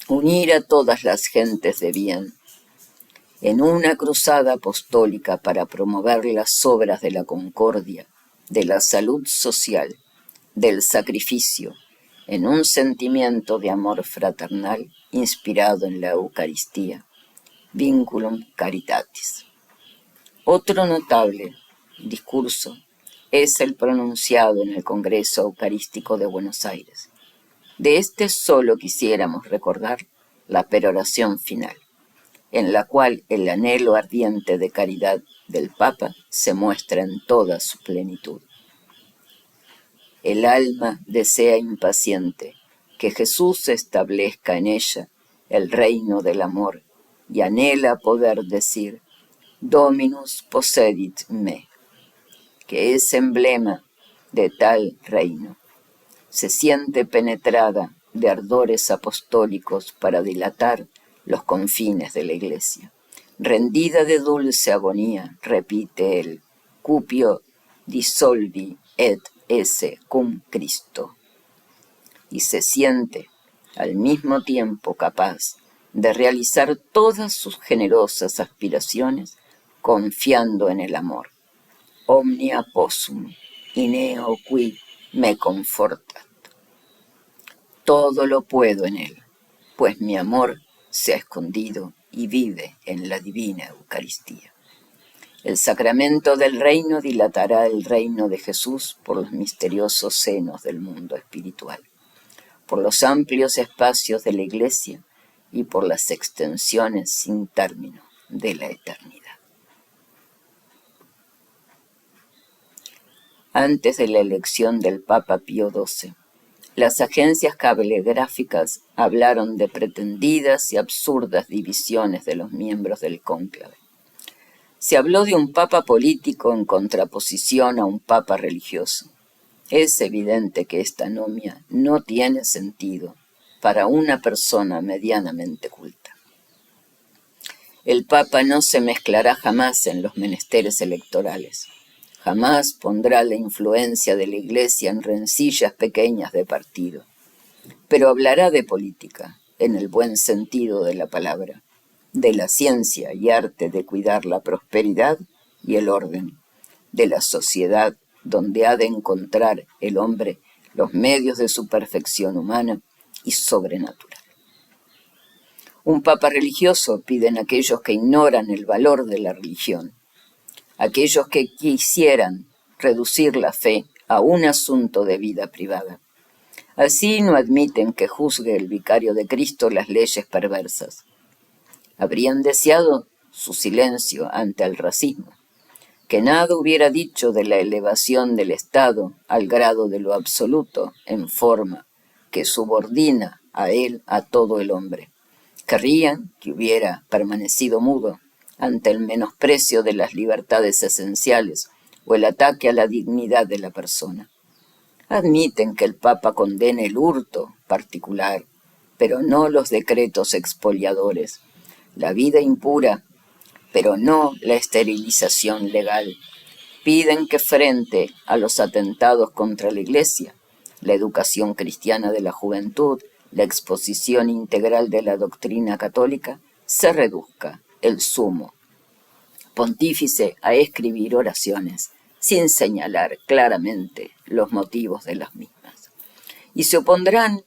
unir a todas las gentes de bien en una cruzada apostólica para promover las obras de la concordia, de la salud social, del sacrificio, en un sentimiento de amor fraternal inspirado en la Eucaristía, Vinculum Caritatis. Otro notable discurso es el pronunciado en el Congreso Eucarístico de Buenos Aires. De este solo quisiéramos recordar la peroración final, en la cual el anhelo ardiente de caridad del Papa se muestra en toda su plenitud. El alma desea impaciente que Jesús establezca en ella el reino del amor y anhela poder decir Dominus possedit me, que es emblema de tal reino. Se siente penetrada de ardores apostólicos para dilatar los confines de la Iglesia. Rendida de dulce agonía, repite el cupio dissolvi et esse cum Christo. Y se siente al mismo tiempo capaz de realizar todas sus generosas aspiraciones confiando en el amor. Omnia possum, in eo qui me confortat. Todo lo puedo en él, pues mi amor se ha escondido y vive en la divina Eucaristía. El sacramento del reino dilatará el reino de Jesús por los misteriosos senos del mundo espiritual, por los amplios espacios de la Iglesia y por las extensiones sin término de la eternidad. Antes de la elección del Papa Pío XII, las agencias cablegráficas hablaron de pretendidas y absurdas divisiones de los miembros del cónclave. Se habló de un papa político en contraposición a un papa religioso. Es evidente que esta anomia no tiene sentido para una persona medianamente culta. El papa no se mezclará jamás en los menesteres electorales. Jamás pondrá la influencia de la Iglesia en rencillas pequeñas de partido, pero hablará de política, en el buen sentido de la palabra, de la ciencia y arte de cuidar la prosperidad y el orden, de la sociedad donde ha de encontrar el hombre los medios de su perfección humana y sobrenatural. Un papa religioso piden aquellos que ignoran el valor de la religión, aquellos que quisieran reducir la fe a un asunto de vida privada. Así no admiten que juzgue el vicario de Cristo las leyes perversas. Habrían deseado su silencio ante el racismo, que nada hubiera dicho de la elevación del Estado al grado de lo absoluto en forma que subordina a él a todo el hombre. Querrían que hubiera permanecido mudo ante el menosprecio de las libertades esenciales o el ataque a la dignidad de la persona. Admiten que el Papa condene el hurto particular, pero no los decretos expoliadores, la vida impura, pero no la esterilización legal. Piden que frente a los atentados contra la Iglesia, la educación cristiana de la juventud, la exposición integral de la doctrina católica, se reduzca el sumo pontífice a escribir oraciones sin señalar claramente los motivos de las mismas. Y se opondrán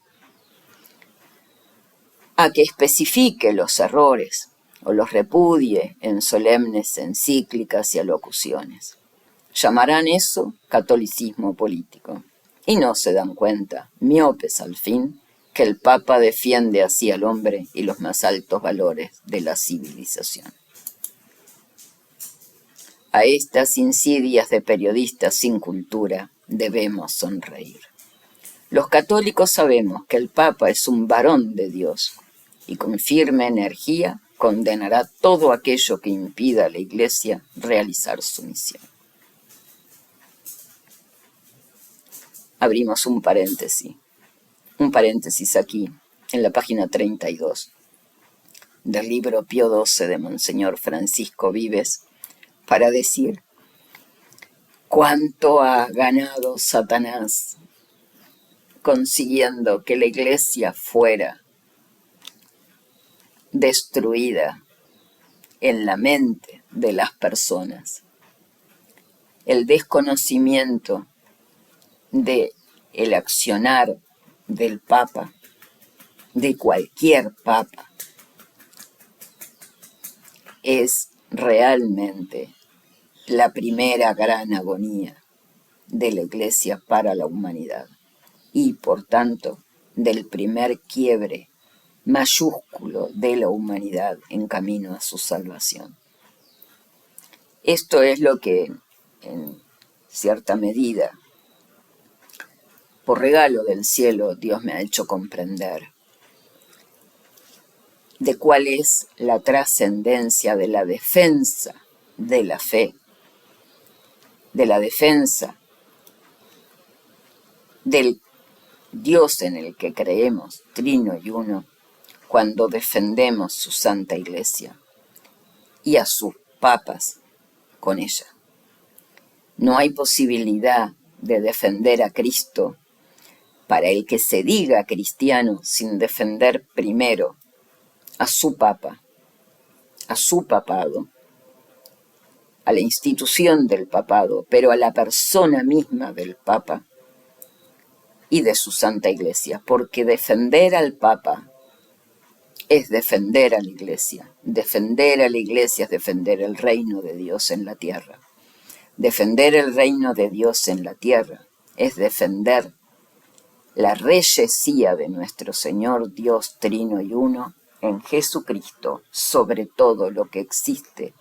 a que especifique los errores o los repudie en solemnes encíclicas y alocuciones. Llamarán eso catolicismo político. Y no se dan cuenta, miopes al fin, que el Papa defiende así al hombre y los más altos valores de la civilización. A estas insidias de periodistas sin cultura debemos sonreír. Los católicos sabemos que el Papa es un varón de Dios y con firme energía condenará todo aquello que impida a la Iglesia realizar su misión. Abrimos un paréntesis aquí, en la página 32 del libro Pío XII de Monseñor Francisco Vives, para decir cuánto ha ganado Satanás consiguiendo que la Iglesia fuera destruida en la mente de las personas. El desconocimiento del accionar del Papa, de cualquier Papa, es realmente la primera gran agonía de la Iglesia para la humanidad y, por tanto, del primer quiebre mayúsculo de la humanidad en camino a su salvación. Esto es lo que, en cierta medida, Por regalo del cielo, Dios me ha hecho comprender de cuál es la trascendencia de la defensa de la fe, de la defensa del Dios en el que creemos, trino y uno, cuando defendemos su Santa Iglesia y a sus papas con ella. No hay posibilidad de defender a Cristo para el que se diga cristiano sin defender primero a su papa, a su papado, a la institución del papado, pero a la persona misma del papa y de su Santa Iglesia, porque defender al papa es defender a la Iglesia. Defender a la Iglesia es defender el reino de Dios en la tierra. Defender el reino de Dios en la tierra es defender la reyesía de nuestro Señor Dios Trino y Uno en Jesucristo sobre todo lo que existe,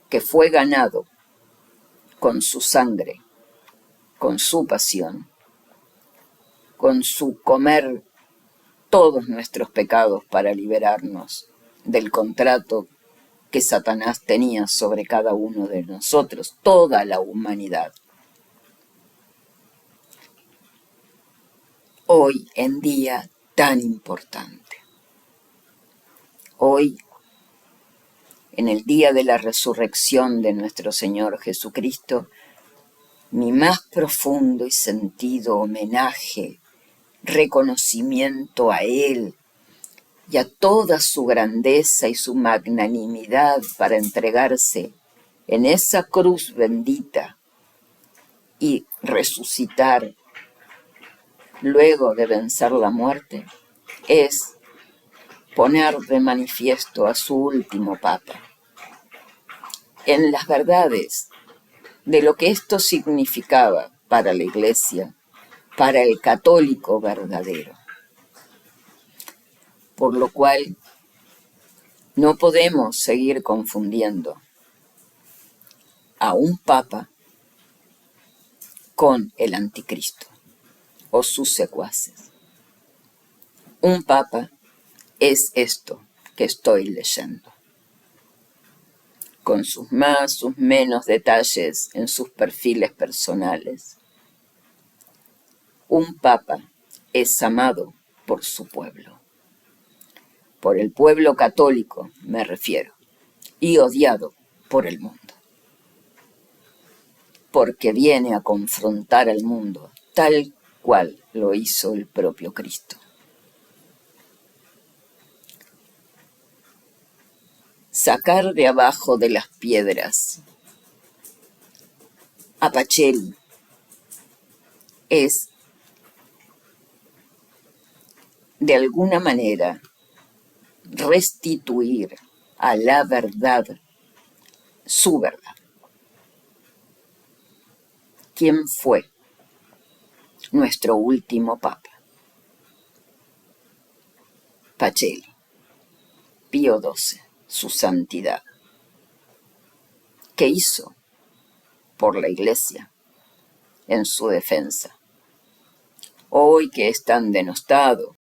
que fue ganado con su sangre, con su pasión, con su comer todos nuestros pecados para liberarnos del contrato que Satanás tenía sobre cada uno de nosotros, toda la humanidad. Hoy en día tan importante. Hoy, en el día de la resurrección de nuestro Señor Jesucristo, mi más profundo y sentido homenaje, reconocimiento a Él y a toda su grandeza y su magnanimidad para entregarse en esa cruz bendita y resucitar luego de vencer la muerte, es poner de manifiesto a su último Papa en las verdades de lo que esto significaba para la Iglesia, para el católico verdadero. Por lo cual no podemos seguir confundiendo a un Papa con el anticristo o sus secuaces. Un Papa es esto que estoy leyendo, con sus más, sus menos detalles en sus perfiles personales. Un Papa es amado por su pueblo, por el pueblo católico me refiero, y odiado por el mundo, porque viene a confrontar al mundo tal cual lo hizo el propio Cristo. Sacar de abajo de las piedras a Pacelli es, de alguna manera, restituir a la verdad su verdad. ¿Quién fue nuestro último Papa? Pacelli, Pío XII, su santidad. ¿Qué hizo por la Iglesia en su defensa? Hoy que es tan denostado